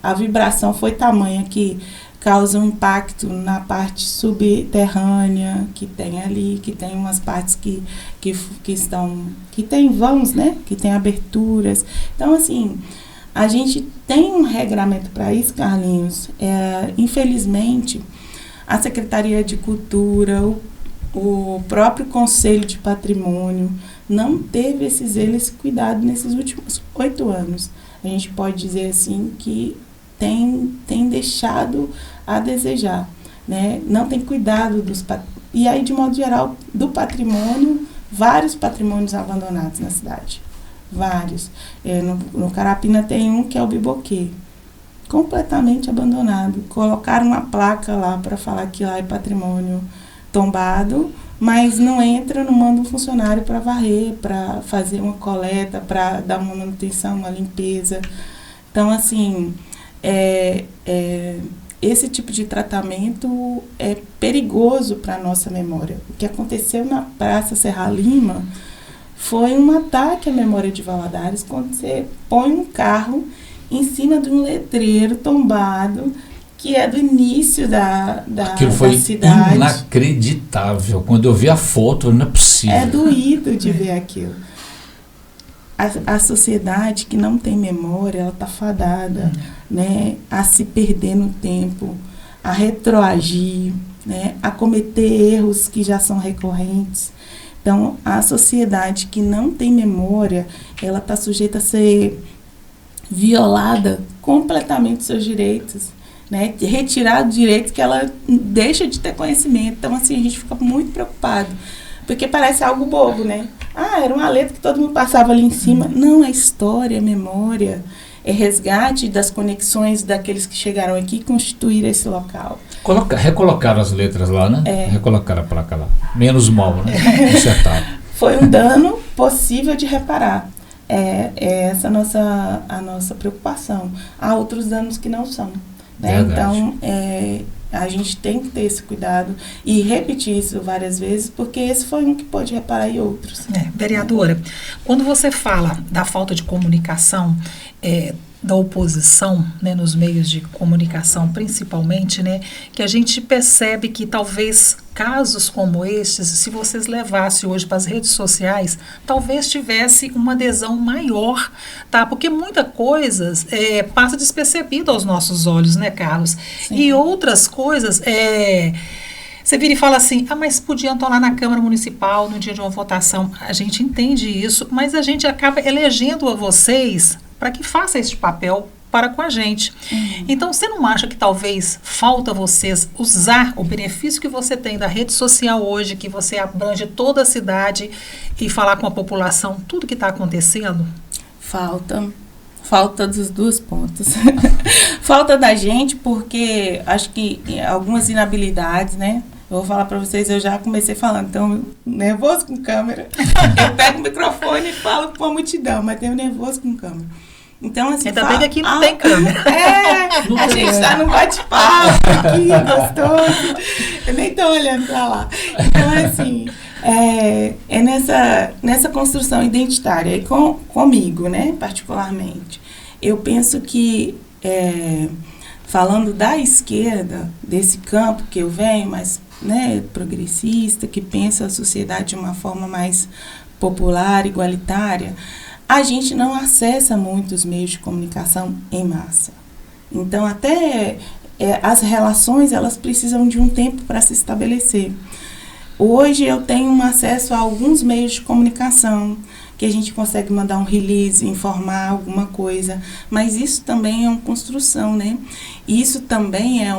a vibração foi tamanha que causa um impacto na parte subterrânea que tem ali, que tem umas partes que tem vãos, né? Que tem aberturas. Então, assim, a gente tem um regramento para isso, Carlinhos. Infelizmente, a Secretaria de Cultura, o próprio Conselho de Patrimônio não teve esse zelo, esse cuidado nesses últimos 8 anos. A gente pode dizer assim que tem deixado a desejar, né? Não tem cuidado e aí, de modo geral, do patrimônio, vários patrimônios abandonados na cidade. Vários. No Carapina tem um que é o Biboquê, completamente abandonado. Colocaram uma placa lá para falar que lá é patrimônio tombado, mas não entra, não manda um funcionário para varrer, para fazer uma coleta, para dar uma manutenção, uma limpeza. Então, assim, esse tipo de tratamento é perigoso para a nossa memória. O que aconteceu na Praça Serra Lima foi um ataque à memória de Valadares, quando você põe um carro em cima de um letreiro tombado, que é do início da foi cidade. Inacreditável. Quando eu vi a foto, não é possível. É doído de ver aquilo. A sociedade que não tem memória, ela está fadada, né, a se perder no tempo, a retroagir, né, a cometer erros que já são recorrentes. Então, a sociedade que não tem memória, ela está sujeita a ser violada completamente dos seus direitos, né? Retirar direitos que ela deixa de ter conhecimento. Então, assim, a gente fica muito preocupado, porque parece algo bobo, né? Era uma letra que todo mundo passava ali em cima. Não, é história, é memória, é resgate das conexões daqueles que chegaram aqui e constituíram esse local. Recolocaram as letras lá, né? Recolocaram a placa lá. Menos mal, né? Acertaram. Foi um dano possível de reparar. É essa a nossa preocupação. Há outros danos que não são. Né? Então, a gente tem que ter esse cuidado e repetir isso várias vezes, porque esse foi um que pode reparar em outros. Vereadora, quando você fala da falta de comunicação, da oposição, né, nos meios de comunicação, principalmente, né, que a gente percebe que talvez casos como estes, se vocês levassem hoje para as redes sociais, talvez tivesse uma adesão maior, tá? Porque muita coisas passa despercebida aos nossos olhos, né, Carlos? Sim. E outras coisas, você vira e fala assim, mas podiam estar lá na Câmara Municipal no dia de uma votação. A gente entende isso, mas a gente acaba elegendo a vocês para que faça este papel para com a gente. Então, você não acha que talvez falta vocês usar o benefício que você tem da rede social hoje, que você abrange toda a cidade e falar com a população tudo que está acontecendo? Falta dos dois pontos. Falta da gente, porque acho que algumas inabilidades, né? Eu vou falar para vocês, eu já comecei falando, então, nervoso com câmera. Eu pego o microfone e falo com a multidão, mas tenho nervoso com câmera. Então, assim, ainda bem que aqui não tem câmera. A gente está num bate-papo aqui, gostoso. Eu nem estou olhando para lá. Então, assim, nessa construção identitária, e comigo, né, particularmente, eu penso que, falando da esquerda, desse campo que eu venho, mas progressista, que pensa a sociedade de uma forma mais popular, igualitária, a gente não acessa muito os meios de comunicação em massa. Então, até as relações, elas precisam de um tempo para se estabelecer. Hoje, eu tenho um acesso a alguns meios de comunicação, que a gente consegue mandar um release, informar alguma coisa, mas isso também é uma construção, né? Isso também é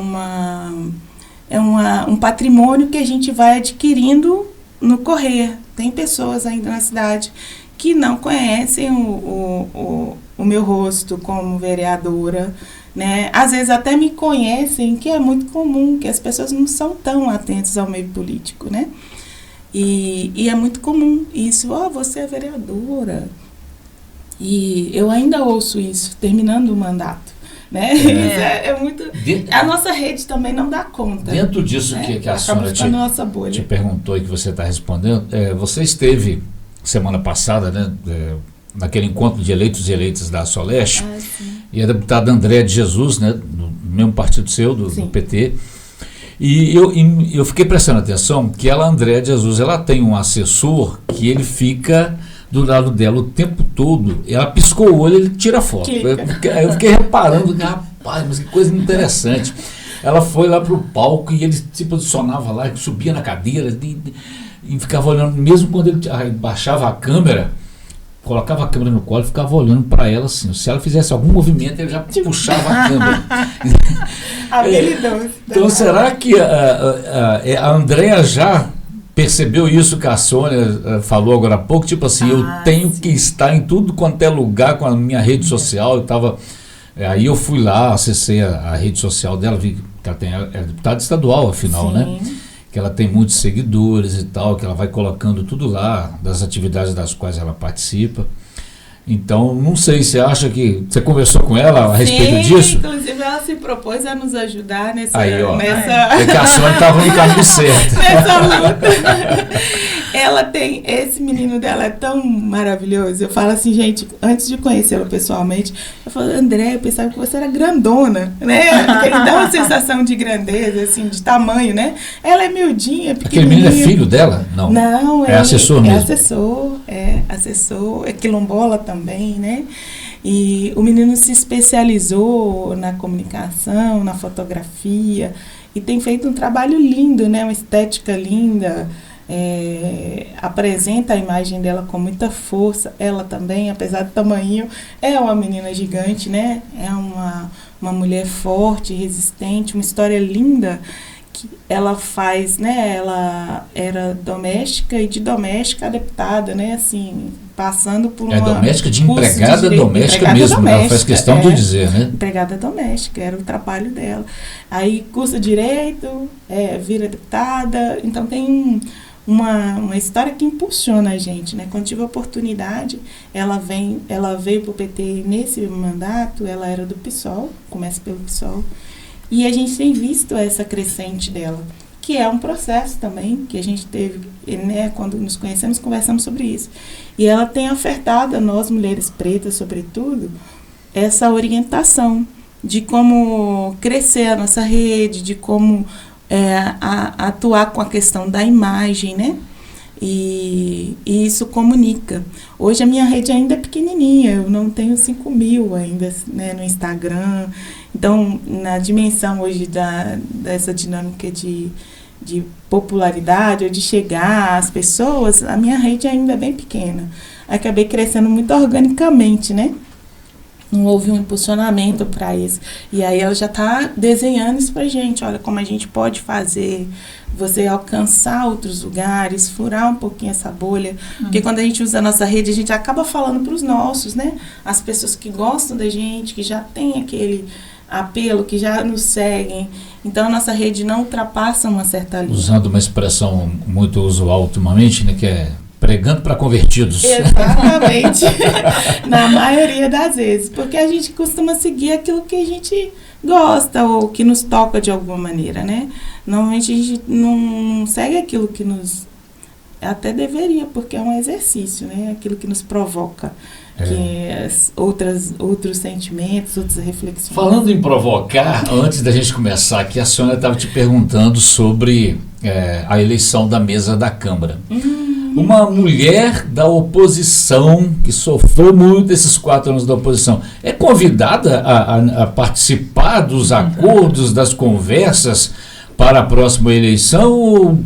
um patrimônio que a gente vai adquirindo no correr. Tem pessoas ainda na cidade que não conhecem o meu rosto como vereadora, né? Às vezes até me conhecem, que é muito comum, que as pessoas não são tão atentas ao meio político, né? E é muito comum isso, você é vereadora. E eu ainda ouço isso, terminando o mandato, né? É muito... A nossa rede também não dá conta. Dentro disso, né? que a senhora te perguntou e que você está respondendo, você esteve semana passada, né, naquele encontro de eleitos e eleitas da Soleste, e a deputada Andréa de Jesus, né, do mesmo partido seu, do PT, e eu fiquei prestando atenção que Andréa de Jesus, ela tem um assessor que ele fica do lado dela o tempo todo, ela piscou o olho, ele tira foto. Eu fiquei reparando, rapaz, mas que coisa interessante. Ela foi lá pro palco e ele se posicionava lá, subia na cadeira e ficava olhando, mesmo quando ele baixava a câmera, colocava a câmera no colo e ficava olhando para ela assim. Se ela fizesse algum movimento, ele já puxava a câmera. Então, será que a Andréa já percebeu isso que a Sônia falou agora há pouco? Tipo assim, eu tenho que estar em tudo quanto é lugar com a minha rede social. Aí eu fui lá, acessei a rede social dela, vi que ela é deputada estadual, afinal, né? Que ela tem muitos seguidores e tal, que ela vai colocando tudo lá, das atividades das quais ela participa. Então, não sei, você acha que... Você conversou com ela a respeito disso? Inclusive ela se propôs a nos ajudar nessa... Aí, ó, é que a Sônia estava no caminho certo. Nessa luta. Ela tem... Esse menino dela é tão maravilhoso. Eu falo assim, gente, antes de conhecê-la pessoalmente, eu falo, André, eu pensava que você era grandona, né? Porque ele dá uma sensação de grandeza, assim, de tamanho, né? Ela é miudinha, pequenininha. Aquele menino é filho dela? Não. Não, é assessor mesmo. É assessor, é quilombola também, né? E o menino se especializou na comunicação, na fotografia, e tem feito um trabalho lindo, né? Uma estética linda, apresenta a imagem dela com muita força. Ela também, apesar do tamanho, é uma menina gigante, né? É uma mulher forte, resistente, uma história linda que ela faz, né? Ela era doméstica e de doméstica a deputada, né? Assim, passando por uma... doméstica de empregada doméstica mesmo, doméstica, ela faz questão de dizer, né? Empregada doméstica, era o trabalho dela. Aí cursa direito, vira deputada, então tem uma história que impulsiona a gente, né? Quando tive a oportunidade, ela veio para o PT nesse mandato, ela era do PSOL, começa pelo PSOL, e a gente tem visto essa crescente dela, que é um processo também, que a gente teve, né? Quando nos conhecemos, conversamos sobre isso. E ela tem ofertado a nós, mulheres pretas, sobretudo, essa orientação de como crescer a nossa rede, de como atuar com a questão da imagem, né? E isso comunica. Hoje a minha rede ainda é pequenininha, eu não tenho 5.000 ainda, né, no Instagram. Então, na dimensão hoje dessa dinâmica de popularidade ou de chegar às pessoas, a minha rede ainda é bem pequena. Acabei crescendo muito organicamente, né? Não houve um impulsionamento para isso. E aí ela já está desenhando isso para gente. Olha como a gente pode fazer você alcançar outros lugares, furar um pouquinho essa bolha. Porque quando a gente usa a nossa rede, a gente acaba falando para os nossos, né? As pessoas que gostam da gente, que já tem aquele apelo, que já nos seguem. Então a nossa rede não ultrapassa uma certa linha. Usando uma expressão muito usual ultimamente, né, que é pregando para convertidos. Exatamente. Na maioria das vezes. Porque a gente costuma seguir aquilo que a gente gosta ou que nos toca de alguma maneira, né? Normalmente a gente não segue aquilo que nos... Até deveria, porque é um exercício, né? Aquilo que nos provoca. Outros sentimentos, outras reflexões. Falando em provocar, antes da gente começar aqui, a senhora estava te perguntando sobre a eleição da mesa da Câmara. Uma mulher da oposição, que sofreu muito esses 4 anos da oposição, é convidada a participar dos acordos, das conversas para a próxima eleição ou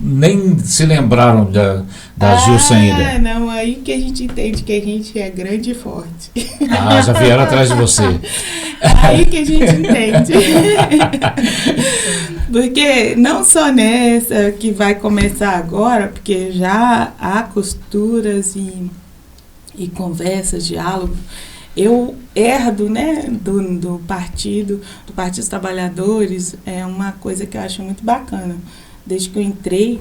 nem se lembraram da Gilson ainda? Não, aí que a gente entende que a gente é grande e forte. Já vieram atrás de você. Aí que a gente entende. Porque não só nessa que vai começar agora, porque já há costuras e conversas, diálogo. Eu herdo, né, do Partido dos Trabalhadores, é uma coisa que eu acho muito bacana. Desde que eu entrei,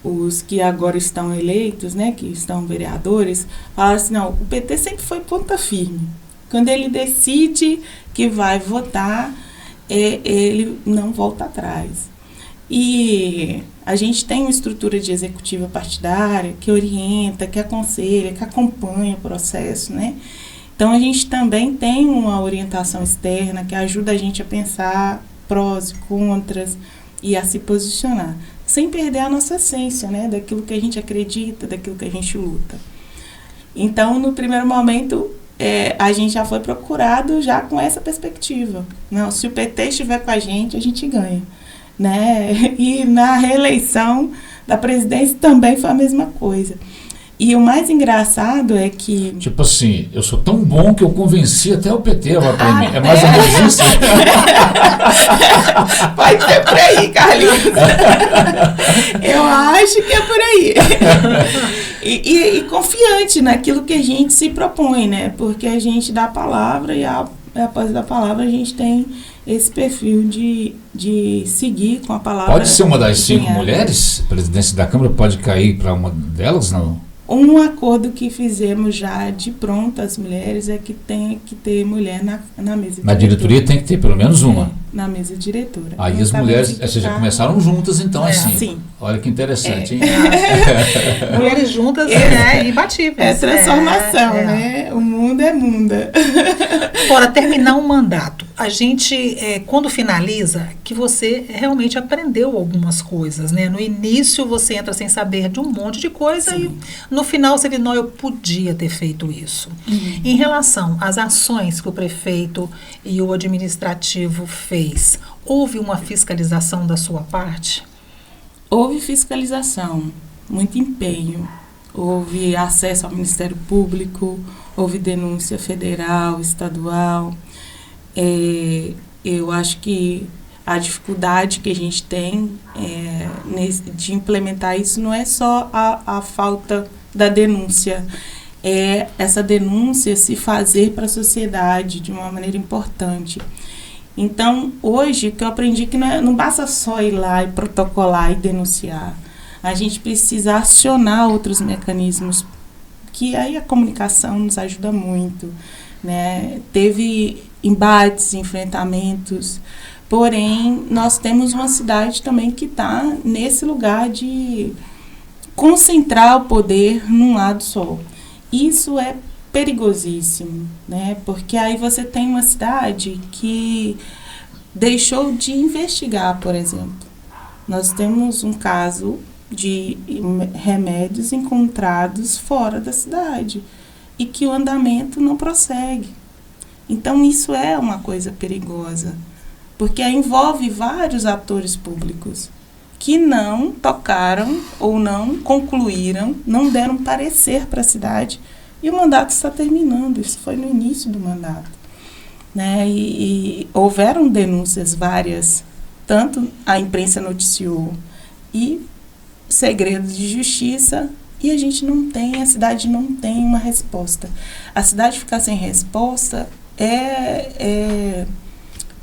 os que agora estão eleitos, né, que estão vereadores, falaram assim, não, o PT sempre foi ponta firme. Quando ele decide que vai votar, ele não volta atrás. E a gente tem uma estrutura de executiva partidária que orienta, que aconselha, que acompanha o processo, né? Então, a gente também tem uma orientação externa que ajuda a gente a pensar prós e contras e a se posicionar, sem perder a nossa essência, né? Daquilo que a gente acredita, daquilo que a gente luta. Então, no primeiro momento, a gente já foi procurado já com essa perspectiva. Não, se o PT estiver com a gente ganha. Né? E na reeleição da presidência também foi a mesma coisa. E o mais engraçado é que... Tipo assim, eu sou tão bom que eu convenci até o PT a votar em mim. É mais ou menos isso? Pode ser por aí, Carlinhos. Eu acho que é por aí. E confiante naquilo que a gente se propõe, né? Porque a gente dá a palavra e após da palavra a gente tem esse perfil de seguir com a palavra. Pode ser uma das 5 mulheres? A presidência da Câmara pode cair para uma delas, não? Um acordo que fizemos já de pronto, as mulheres, é que tem que ter mulher na mesa diretora. Na diretoria tem que ter pelo menos uma. Na mesa diretora. Aí as mulheres, vocês já começaram juntas, então, assim. Sim. Olha que interessante, hein? Mulheres juntas é imbatíveis. É transformação, né? O mundo é mundo. Agora, terminar um mandato. A gente, quando finaliza, que você realmente aprendeu algumas coisas, né? No início você entra sem saber de um monte de coisa. Sim. E no final você diz, não, eu podia ter feito isso. Em relação às ações que o prefeito e o administrativo fez, houve uma fiscalização da sua parte? Houve fiscalização, muito empenho. Houve acesso ao Ministério Público, houve denúncia federal, estadual. Eu acho que a dificuldade que a gente tem de implementar isso não é só a falta da denúncia, é essa denúncia se fazer para a sociedade de uma maneira importante. Então, hoje, que eu aprendi que não basta só ir lá e protocolar e denunciar. a gente precisa acionar outros mecanismos, que aí a comunicação nos ajuda muito, né? Teve embates, enfrentamentos, porém, nós temos uma cidade também que está nesse lugar de concentrar o poder num lado só. Isso é perigosíssimo, né? Porque aí você tem uma cidade que deixou de investigar, por exemplo. Nós temos um caso de remédios encontrados fora da cidade e que o andamento não prossegue. Então, isso é uma coisa perigosa, porque envolve vários atores públicos que não tocaram ou não concluíram, não deram parecer para a cidade, e o mandato está terminando. Isso foi no início do mandato, né? E houveram denúncias várias, tanto a imprensa noticiou, e segredos de justiça, e a gente não tem, a cidade não tem uma resposta. A cidade ficar sem resposta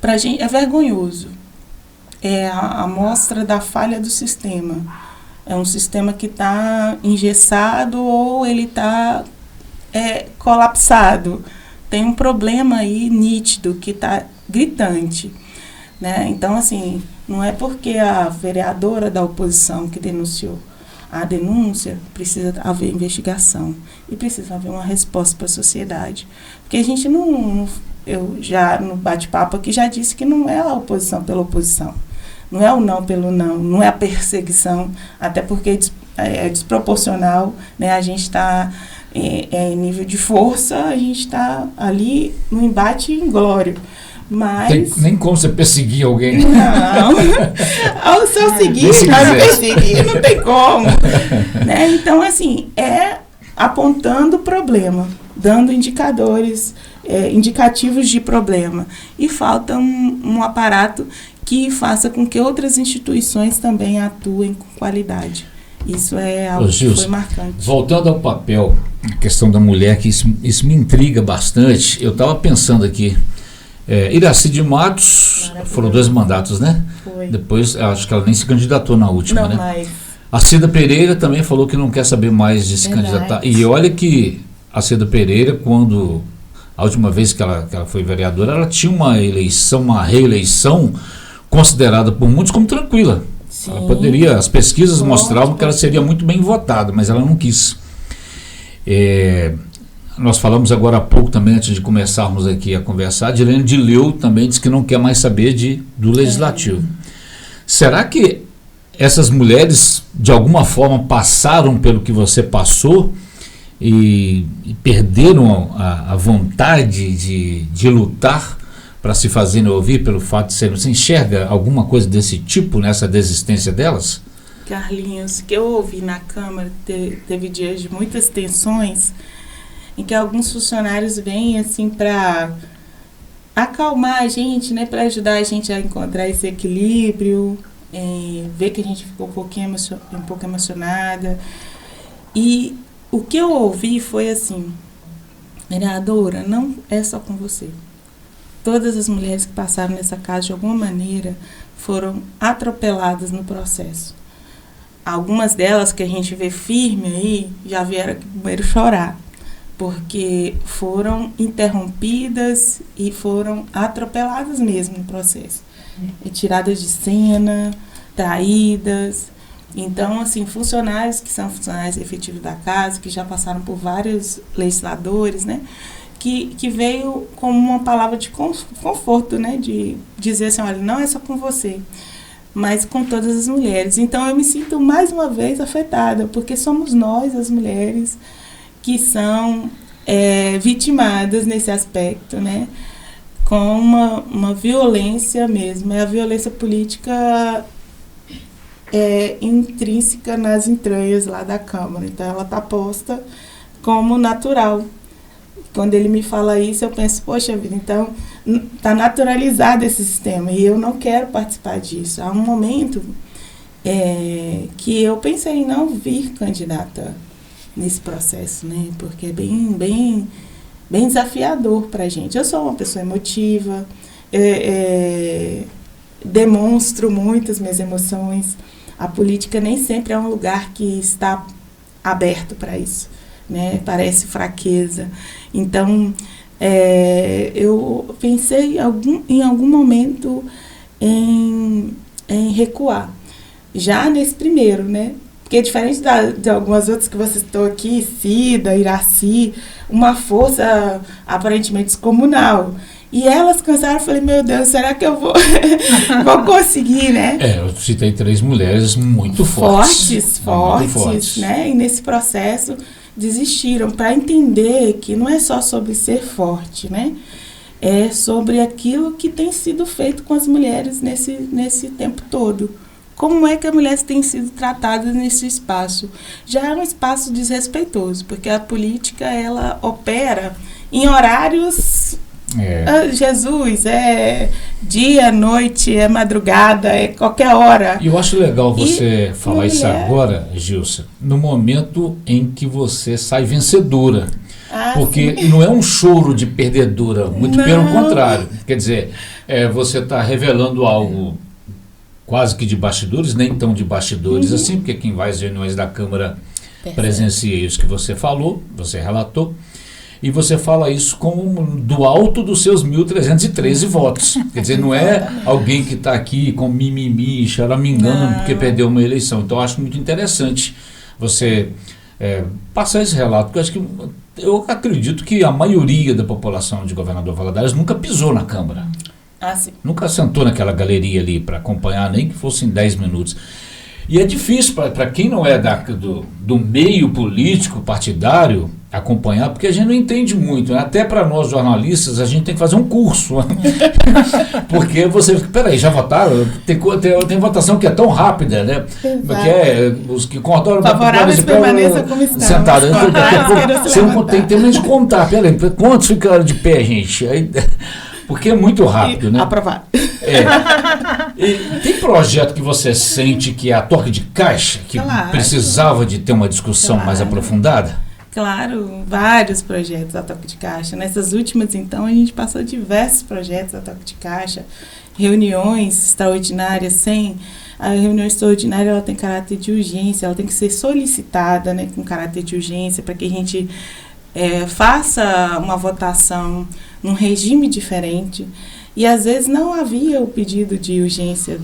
pra gente, é vergonhoso. É a amostra da falha do sistema. É um sistema que está engessado ou ele está colapsado. Tem um problema aí nítido, que está gritante, né? Então, assim, não é porque a vereadora da oposição que denunciou a denúncia, precisa haver investigação e precisa haver uma resposta para a sociedade. Porque a gente eu já no bate-papo aqui já disse que não é a oposição pela oposição. Não é o não pelo não, não é a perseguição, até porque é desproporcional, né? A gente está em nível de força, a gente está ali no embate inglório. Mas... nem como você perseguir alguém. Não, se eu seguir, não perseguir, não tem como. Né? Então, assim, apontando o problema, dando indicadores, indicativos de problema. E falta um aparato que faça com que outras instituições também atuem com qualidade. Isso é algo que foi marcante. Voltando ao papel, a questão da mulher, que isso me intriga bastante. Eu estava pensando aqui, Iracy de Matos, foram 2 mandatos, né? Foi. Depois, acho que ela nem se candidatou na última, não, né? Mas... A Cida Pereira também falou que não quer saber mais de se candidatar. E olha que a Cida Pereira, quando a última vez que ela foi vereadora, ela tinha uma reeleição considerada por muitos como tranquila. Sim. Ela poderia, as pesquisas mostravam que ela seria muito bem votada, mas ela não quis. Nós falamos agora há pouco também, antes de começarmos aqui a conversar, a Dilene Dileu também disse que não quer mais saber do Legislativo. Será que essas mulheres, de alguma forma, passaram pelo que você passou e perderam a vontade de lutar para se fazerem ouvir pelo fato de serem... Você enxerga alguma coisa desse tipo nessa desistência delas? Carlinhos, que eu ouvi na Câmara, teve dias de muitas tensões, em que alguns funcionários vêm assim para acalmar a gente, né, para ajudar a gente a encontrar esse equilíbrio, ver que a gente ficou um pouco emocionada. E o que eu ouvi foi assim: vereadora, não é só com você. Todas as mulheres que passaram nessa casa, de alguma maneira, foram atropeladas no processo. Algumas delas que a gente vê firme aí, já vieram aqui primeiro chorar, porque foram interrompidas e foram atropeladas mesmo no processo. Retiradas de cena, traídas. Então, assim, funcionários que são funcionários efetivos da casa, que já passaram por vários legisladores, né? Que veio como uma palavra de conforto, né? De dizer assim, olha, não é só com você, mas com todas as mulheres. Então, eu me sinto mais uma vez afetada, porque somos nós, as mulheres, que são vitimadas nesse aspecto, né? Com uma violência mesmo. A violência política intrínseca nas entranhas lá da Câmara. Então, ela está posta como natural. Quando ele me fala isso, eu penso, poxa vida, então está naturalizado esse sistema e eu não quero participar disso. Há um momento que eu pensei em não vir candidata nesse processo, né? Porque é bem desafiador para a gente. Eu sou uma pessoa emotiva, demonstro muito as minhas emoções, a política nem sempre é um lugar que está aberto para isso, né? Parece fraqueza. Então, eu pensei em algum momento em recuar. Já nesse primeiro, né? Porque diferente de algumas outras que você citou aqui, Cida, Iraci, uma força aparentemente descomunal. E elas cansaram, eu falei, meu Deus, será que eu vou conseguir, né? Eu citei 3 mulheres muito fortes. Fortes, né? E nesse processo desistiram para entender que não é só sobre ser forte, né? É sobre aquilo que tem sido feito com as mulheres nesse tempo todo. Como é que as mulheres têm sido tratadas nesse espaço? Já é um espaço desrespeitoso, porque a política, ela opera em horários... Jesus, é dia, noite, é madrugada, é qualquer hora. E eu acho legal você falar isso agora, Gilsa, no momento em que você sai vencedora. Porque sim, não é um choro de perdedora, muito pelo contrário. Quer dizer, você está revelando algo quase que de bastidores, nem tão de bastidores assim, porque quem vai às reuniões da Câmara presencia isso que você falou, você relatou. E você fala isso do alto dos seus 1.313 votos. Quer dizer, não é alguém que está aqui com mimimi, choramingando porque perdeu uma eleição. Então, eu acho muito interessante você passar esse relato, porque eu acredito que a maioria da população de Governador Valadares nunca pisou na Câmara. Nunca sentou naquela galeria ali para acompanhar, nem que fossem 10 minutos. E é difícil para quem não é do meio político, partidário, acompanhar, porque a gente não entende muito, né? Até para nós jornalistas a gente tem que fazer um curso, porque você fica, peraí, já votaram? Tem votação que é tão rápida, né? Porque os que concordam permaneçam como estão sentados. Você não tem tempo de contar, peraí, quantos ficaram de pé, gente? Aí, porque é muito rápido, né? Aprovado. Tem projeto que você sente que é a toque de caixa, que precisava de ter uma discussão mais aprofundada? Claro, vários projetos a toque de caixa. Nessas últimas, então, a gente passou diversos projetos a toque de caixa, reuniões extraordinárias, a reunião extraordinária ela tem caráter de urgência, ela tem que ser solicitada, né, com caráter de urgência, para que a gente faça uma votação num regime diferente. E às vezes não havia o pedido de urgência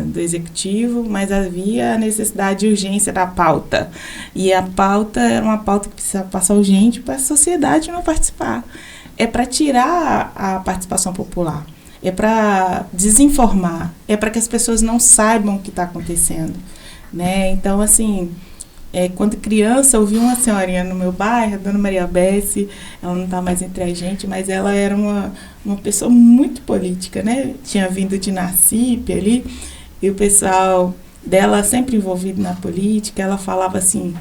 do executivo, mas havia a necessidade de urgência da pauta. E a pauta era uma pauta que precisava passar urgente para a sociedade não participar. É para tirar a participação popular, é para desinformar, é para que as pessoas não saibam o que está acontecendo, né? Então, assim, quando criança, eu vi uma senhorinha no meu bairro, a dona Maria Bessi, ela não está mais entre a gente, mas ela era uma pessoa muito política, né? Tinha vindo de Nacipe ali, e o pessoal dela sempre envolvido na política, ela falava assim,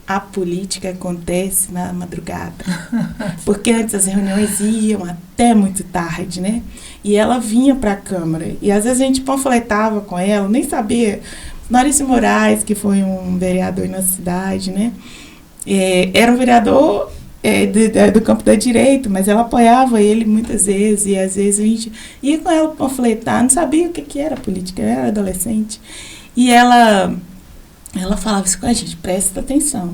a política acontece na madrugada. Porque antes as reuniões iam até muito tarde, né? E ela vinha para a Câmara, e às vezes a gente panfletava com ela, nem sabia. Maurício Moraes, que foi um vereador na cidade, né? Era um vereador do campo da direita, mas ela apoiava ele muitas vezes, e às vezes a gente ia com ela panfletar, não sabia o que era política, eu era adolescente. E ela falava isso com a gente, presta atenção,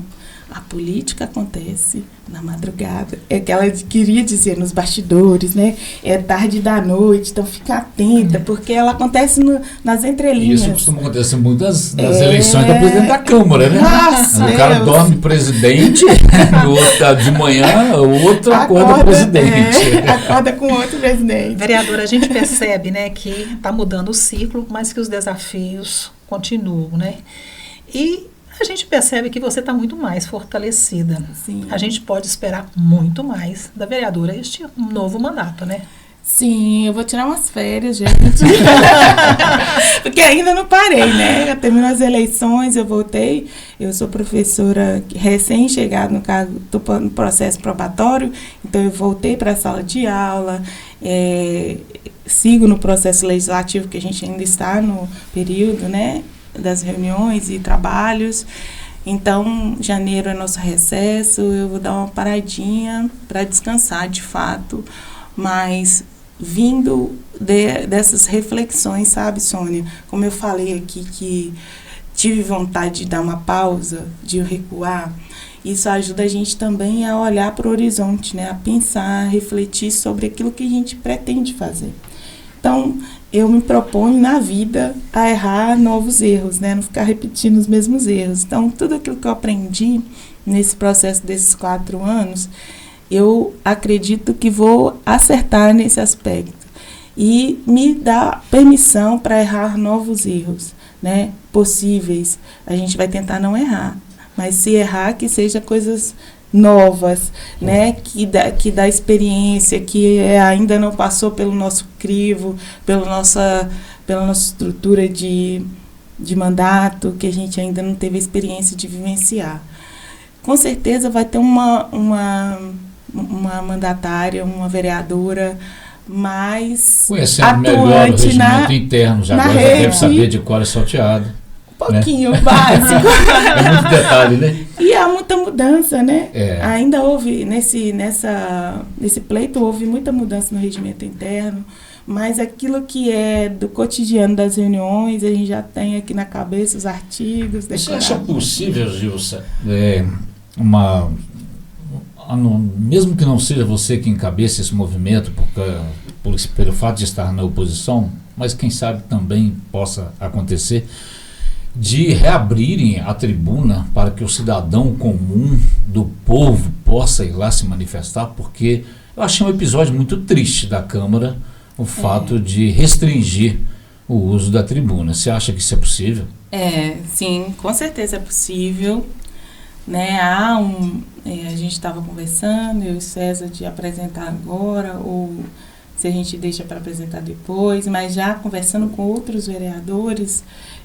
a política acontece na madrugada, é que ela queria dizer nos bastidores, né? É tarde da noite, então fica atenta, porque ela acontece nas entrelinhas. Isso costuma acontecer muito nas eleições da presidente da Câmara, né? Nossa, o cara dorme presidente, no outro, de manhã o outro acorda presidente. Acorda com outro presidente. Vereadora, a gente percebe, né, que está mudando o ciclo, mas que os desafios continuam, né? E a gente percebe que você está muito mais fortalecida. Sim. A gente pode esperar muito mais da vereadora este novo mandato, né? Sim, eu vou tirar umas férias, gente. Porque ainda não parei, né? Terminou as eleições, eu voltei. Eu sou professora recém-chegada no cargo, estou no processo probatório, então eu voltei para a sala de aula, sigo no processo legislativo, que a gente ainda está no período, né, das reuniões e trabalhos. Então, janeiro é nosso recesso, eu vou dar uma paradinha para descansar, de fato, mas vindo dessas reflexões, sabe, Sônia? Como eu falei aqui, que tive vontade de dar uma pausa, de recuar, isso ajuda a gente também a olhar para o horizonte, né? A pensar, a refletir sobre aquilo que a gente pretende fazer. Então, eu me proponho na vida a errar novos erros, né? Não ficar repetindo os mesmos erros. Então, tudo aquilo que eu aprendi nesse processo desses 4 anos, eu acredito que vou acertar nesse aspecto. E me dá permissão para errar novos erros, né? Possíveis. A gente vai tentar não errar, mas se errar, que seja coisas novas, né? Que dá experiência, que ainda não passou pelo nosso crivo, pela nossa estrutura de mandato, que a gente ainda não teve a experiência de vivenciar. Com certeza vai ter uma mandatária, uma vereadora mais conhecendo melhor o regimento interno, já agora já deve saber de cor e salteado. Um pouquinho, né? Básico. É muito detalhe, né? E há muita mudança, né? É. Ainda houve, nesse pleito, houve muita mudança no regimento interno, mas aquilo que é do cotidiano das reuniões, a gente já tem aqui na cabeça os artigos. Você acha possível, Gilson, mesmo que não seja você que encabeça esse movimento, pelo fato de estar na oposição, mas quem sabe também possa acontecer, de reabrirem a tribuna para que o cidadão comum do povo possa ir lá se manifestar, porque eu achei um episódio muito triste da Câmara, o fato de restringir o uso da tribuna. Você acha que isso é possível? Sim, com certeza é possível. Né, a gente estava conversando, eu e o César, de apresentar agora, ou se a gente deixa para apresentar depois, mas já conversando com outros vereadores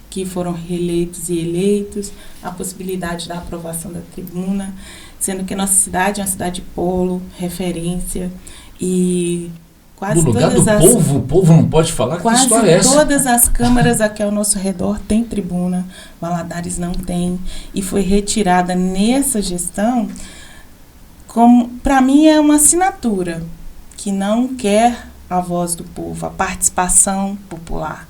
que foram reeleitos e eleitos, a possibilidade da aprovação da tribuna, sendo que a nossa cidade é uma cidade polo, referência, e quase do lugar todas do povo, o povo não pode falar, que história é essa? Quase todas as câmaras aqui ao nosso redor têm tribuna, Valadares não tem, e foi retirada nessa gestão, como para mim é uma assinatura, que não quer a voz do povo, a participação popular.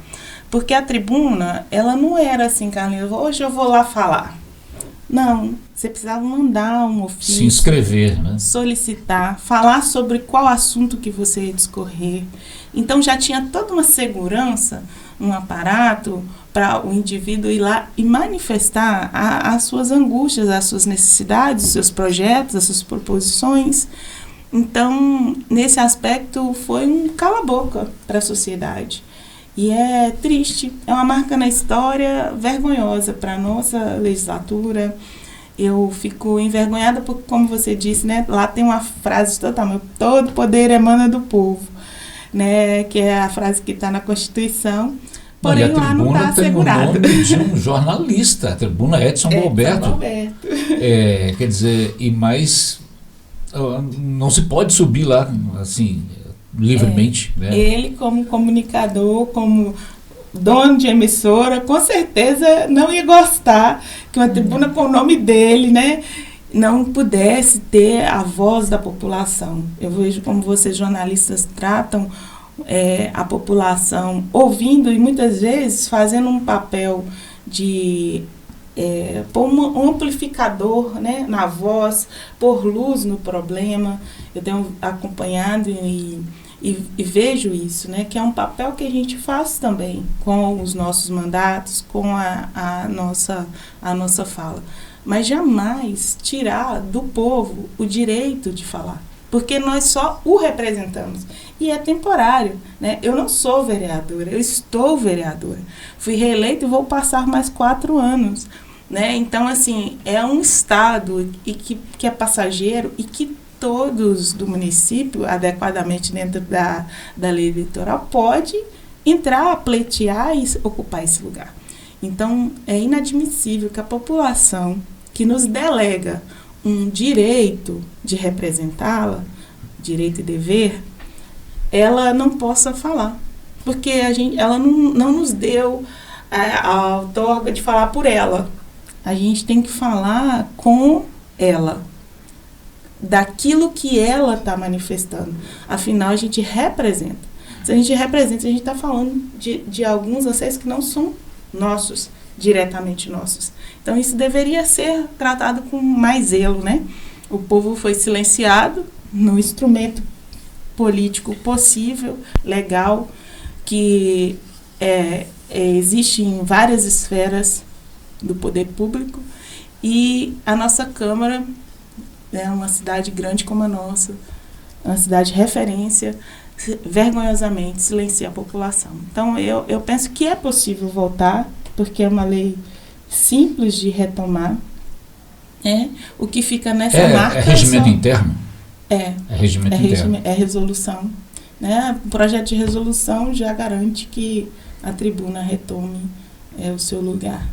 Porque a tribuna, ela não era assim, Carlinhos, hoje eu vou lá falar. Não, você precisava mandar um ofício. Se inscrever, né? Solicitar, falar sobre qual assunto que você ia discorrer. Então já tinha toda uma segurança, um aparato para o indivíduo ir lá e manifestar as suas angústias, as suas necessidades, os seus projetos, as suas proposições. Então, nesse aspecto, foi um cala-boca para a sociedade. E é triste, é uma marca na história vergonhosa para a nossa legislatura. Eu fico envergonhada porque, como você disse, né, lá tem uma frase total, todo poder emana do povo, né, que é a frase que está na Constituição, porém lá não está assegurado. A tribuna tem o nome de um jornalista, a tribuna Edson Galberto. Quer dizer, não se pode subir lá, assim, livremente. Né? Ele, como comunicador, como dono de emissora, com certeza não ia gostar que uma tribuna com o nome dele, né, não pudesse ter a voz da população. Eu vejo como vocês jornalistas tratam a população, ouvindo e muitas vezes fazendo um papel de pôr um amplificador, né, na voz, pôr luz no problema. Eu tenho acompanhado e vejo isso, né, que é um papel que a gente faz também com os nossos mandatos, com a nossa fala. Mas jamais tirar do povo o direito de falar, porque nós só o representamos. E é temporário, né? Eu não sou vereadora, eu estou vereadora. Fui reeleita e vou passar mais 4 anos. Né? Então, assim, é um estado que é passageiro e que todos do município, adequadamente dentro da lei eleitoral, pode entrar, pleitear e ocupar esse lugar. Então, é inadmissível que a população que nos delega um direito de representá-la, direito e dever, ela não possa falar. Porque ela não nos deu a outorga de falar por ela. A gente tem que falar com ela, daquilo que ela está manifestando. Afinal, a gente representa. Se a gente representa, a gente está falando de alguns anseios que não são nossos, diretamente nossos. Então, isso deveria ser tratado com mais zelo, né? O povo foi silenciado no instrumento político possível, legal, que existe em várias esferas do poder público, e a nossa Câmara, uma cidade grande como a nossa, uma cidade de referência, vergonhosamente silencia a população. Então, eu penso que é possível voltar, porque é uma lei simples de retomar. O que fica nessa marca... É regimento interno? É regimento interno. É resolução. Né? O projeto de resolução já garante que a tribuna retome o seu lugar,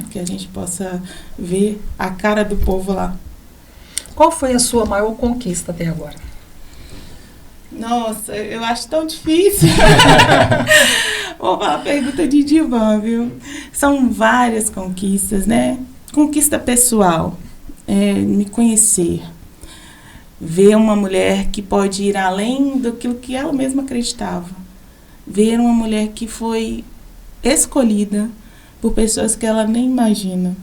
que a gente possa ver a cara do povo lá. Qual foi a sua maior conquista até agora? Nossa, eu acho tão difícil. Vou falar a pergunta de divã, viu? São várias conquistas, né? Conquista pessoal, me conhecer. Ver uma mulher que pode ir além daquilo que ela mesma acreditava. Ver uma mulher que foi escolhida por pessoas que ela nem imagina,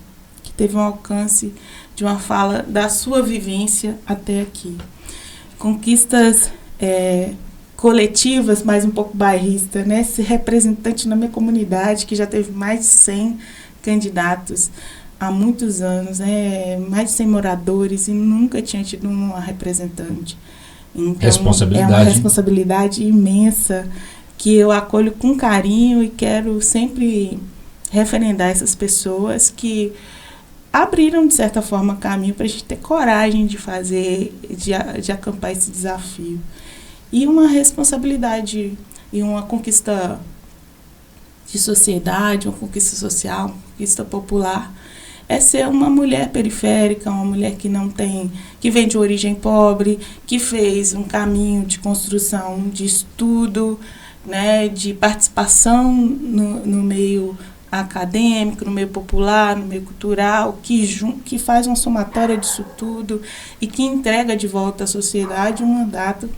que teve um alcance de uma fala da sua vivência até aqui. Conquistas coletivas, mas um pouco bairrista, né? Ser representante na minha comunidade, que já teve mais de 100 candidatos há muitos anos, mais de 100 moradores, e nunca tinha tido uma representante. Então, responsabilidade. É uma responsabilidade imensa, que eu acolho com carinho e quero sempre referendar essas pessoas que abriram, de certa forma, caminho para a gente ter coragem de fazer, de acampar esse desafio. E uma responsabilidade e uma conquista de sociedade, uma conquista social, uma conquista popular, é ser uma mulher periférica, uma mulher que não tem, que vem de origem pobre, que fez um caminho de construção, de estudo, né, de participação no meio acadêmico, no meio popular, no meio cultural, que faz uma somatória disso tudo e que entrega de volta à sociedade um mandato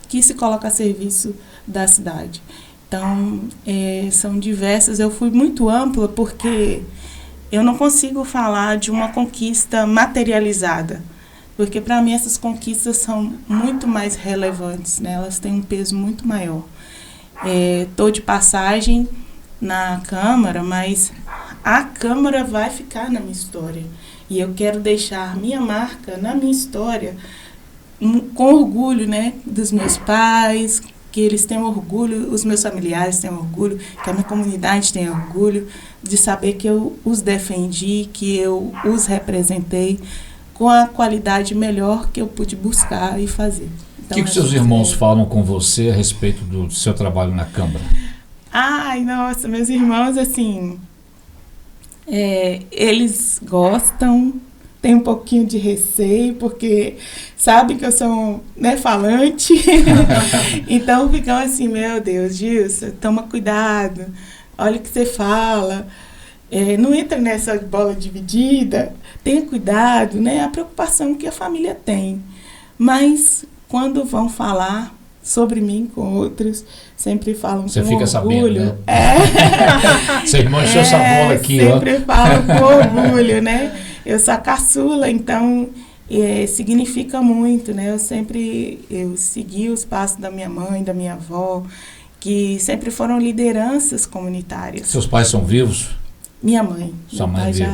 que se coloca a serviço da cidade. Então, são diversas. Eu fui muito ampla porque eu não consigo falar de uma conquista materializada, porque para mim essas conquistas são muito mais relevantes, né? Elas têm um peso muito maior. Estou de passagem na Câmara, mas a Câmara vai ficar na minha história. E eu quero deixar minha marca na minha história com orgulho, né, dos meus pais, que eles tenham orgulho, os meus familiares tenham orgulho, que a minha comunidade tenha orgulho de saber que eu os defendi, que eu os representei com a qualidade melhor que eu pude buscar e fazer. Então, o que seus irmãos falam com você a respeito do seu trabalho na Câmara? Ai, nossa, meus irmãos, assim, eles gostam, tem um pouquinho de receio, porque sabem que eu sou, né, falante. Então ficam assim, meu Deus, Gilson, toma cuidado, olha o que você fala, não entra nessa bola dividida, tenha cuidado, né, a preocupação que a família tem. Mas quando vão falar sobre mim com outros, sempre falam você com fica orgulho. Sabendo, né? Seu irmão encheu essa bola aqui, sempre falam com orgulho, né? Eu sou a caçula, então significa muito, né? Eu segui os passos da minha mãe, da minha avó, que sempre foram lideranças comunitárias. Seus pais são vivos? Minha mãe. Sua mãe vive?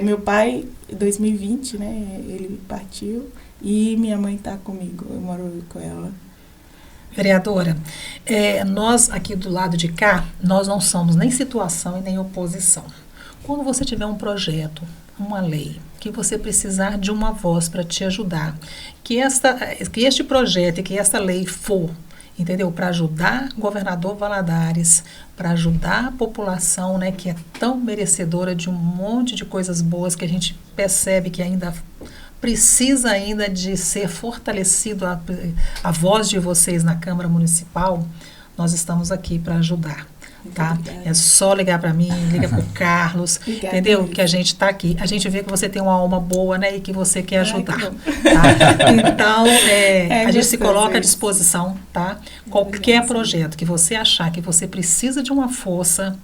Meu pai, em 2020, né? Ele partiu e minha mãe está comigo, eu moro com ela. Vereadora, nós aqui do lado de cá, nós não somos nem situação e nem oposição. Quando você tiver um projeto, uma lei, que você precisar de uma voz para te ajudar, que este projeto e que esta lei for, entendeu? Para ajudar o governador Valadares, para ajudar a população, né, que é tão merecedora de um monte de coisas boas que a gente percebe que ainda precisa ainda de ser fortalecido a voz de vocês na Câmara Municipal, nós estamos aqui para ajudar. Tá? É só ligar para mim, liga para o Carlos, entendeu? Que a gente está aqui. A gente vê que você tem uma alma boa, né? E que você quer ajudar. Tá? Então, a gente se coloca à disposição, tá? Qualquer projeto que você achar que você precisa de uma força,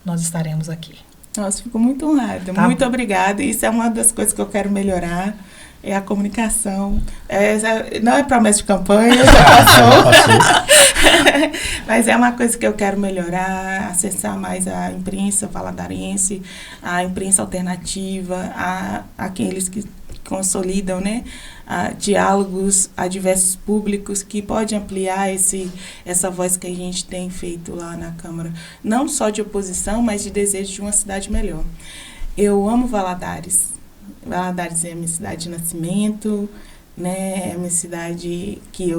nós estaremos aqui. Nossa, fico muito honrada. Tá. Muito obrigada. Isso é uma das coisas que eu quero melhorar. É a comunicação. Não é promessa de campanha, já passou. Mas é uma coisa que eu quero melhorar, acessar mais a imprensa valadarense, a imprensa alternativa, aqueles que consolidam, né, diálogos a diversos públicos, que pode ampliar essa voz que a gente tem feito lá na Câmara. Não só de oposição, mas de desejo de uma cidade melhor. Eu amo Valadares. Valadares é a minha cidade de nascimento, né? É a minha cidade que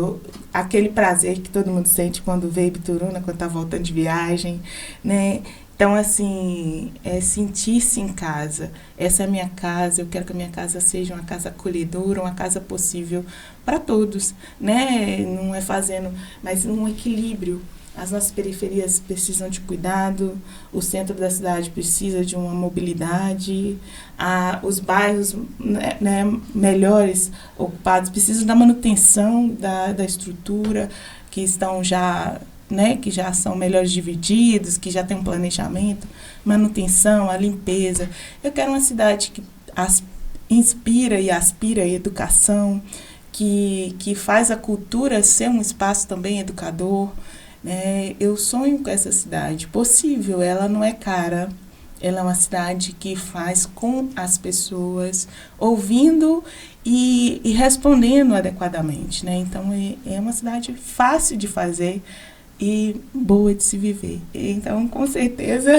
aquele prazer que todo mundo sente quando vê Ibituruna, quando está voltando de viagem, né? Então, assim, sentir-se em casa. Essa é a minha casa, eu quero que a minha casa seja uma casa acolhedora, uma casa possível para todos, né? Não é fazendo, mas num equilíbrio. As nossas periferias precisam de cuidado, o centro da cidade precisa de uma mobilidade, os bairros, né, melhores ocupados precisam da manutenção da estrutura, que estão já, né, que já são melhores divididos, que já tem um planejamento, manutenção, a limpeza. Eu quero uma cidade que inspira e aspira a educação, que faz a cultura ser um espaço também educador. Eu sonho com essa cidade possível, ela não é cara, ela é uma cidade que faz com as pessoas, ouvindo e respondendo adequadamente, né? Então é uma cidade fácil de fazer e boa de se viver. Então, com certeza.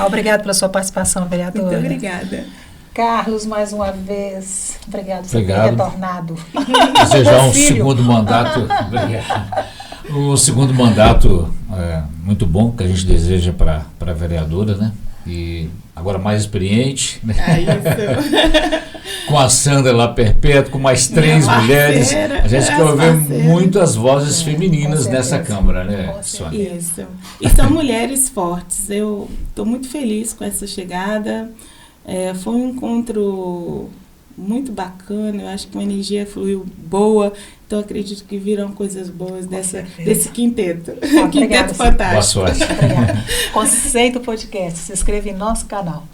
Obrigada pela sua participação, vereadora. Muito obrigada. Carlos, mais uma vez, obrigado por ter retornado. Desejar um segundo mandato. Obrigado. O segundo mandato muito bom que a gente deseja para a vereadora, né? E agora mais experiente, né? Com a Sandra lá perpétua, com mais 3 mulheres. A gente quer ouvir muitas vozes femininas nessa Câmara, né, Sônia? Isso. E são mulheres fortes. Eu estou muito feliz com essa chegada. Foi um encontro muito bacana, eu acho que uma energia fluiu boa, então acredito que virão coisas boas desse quinteto. Quinteto fantástico. Boa sorte. Obrigada. Conceito Podcast, se inscreva em nosso canal.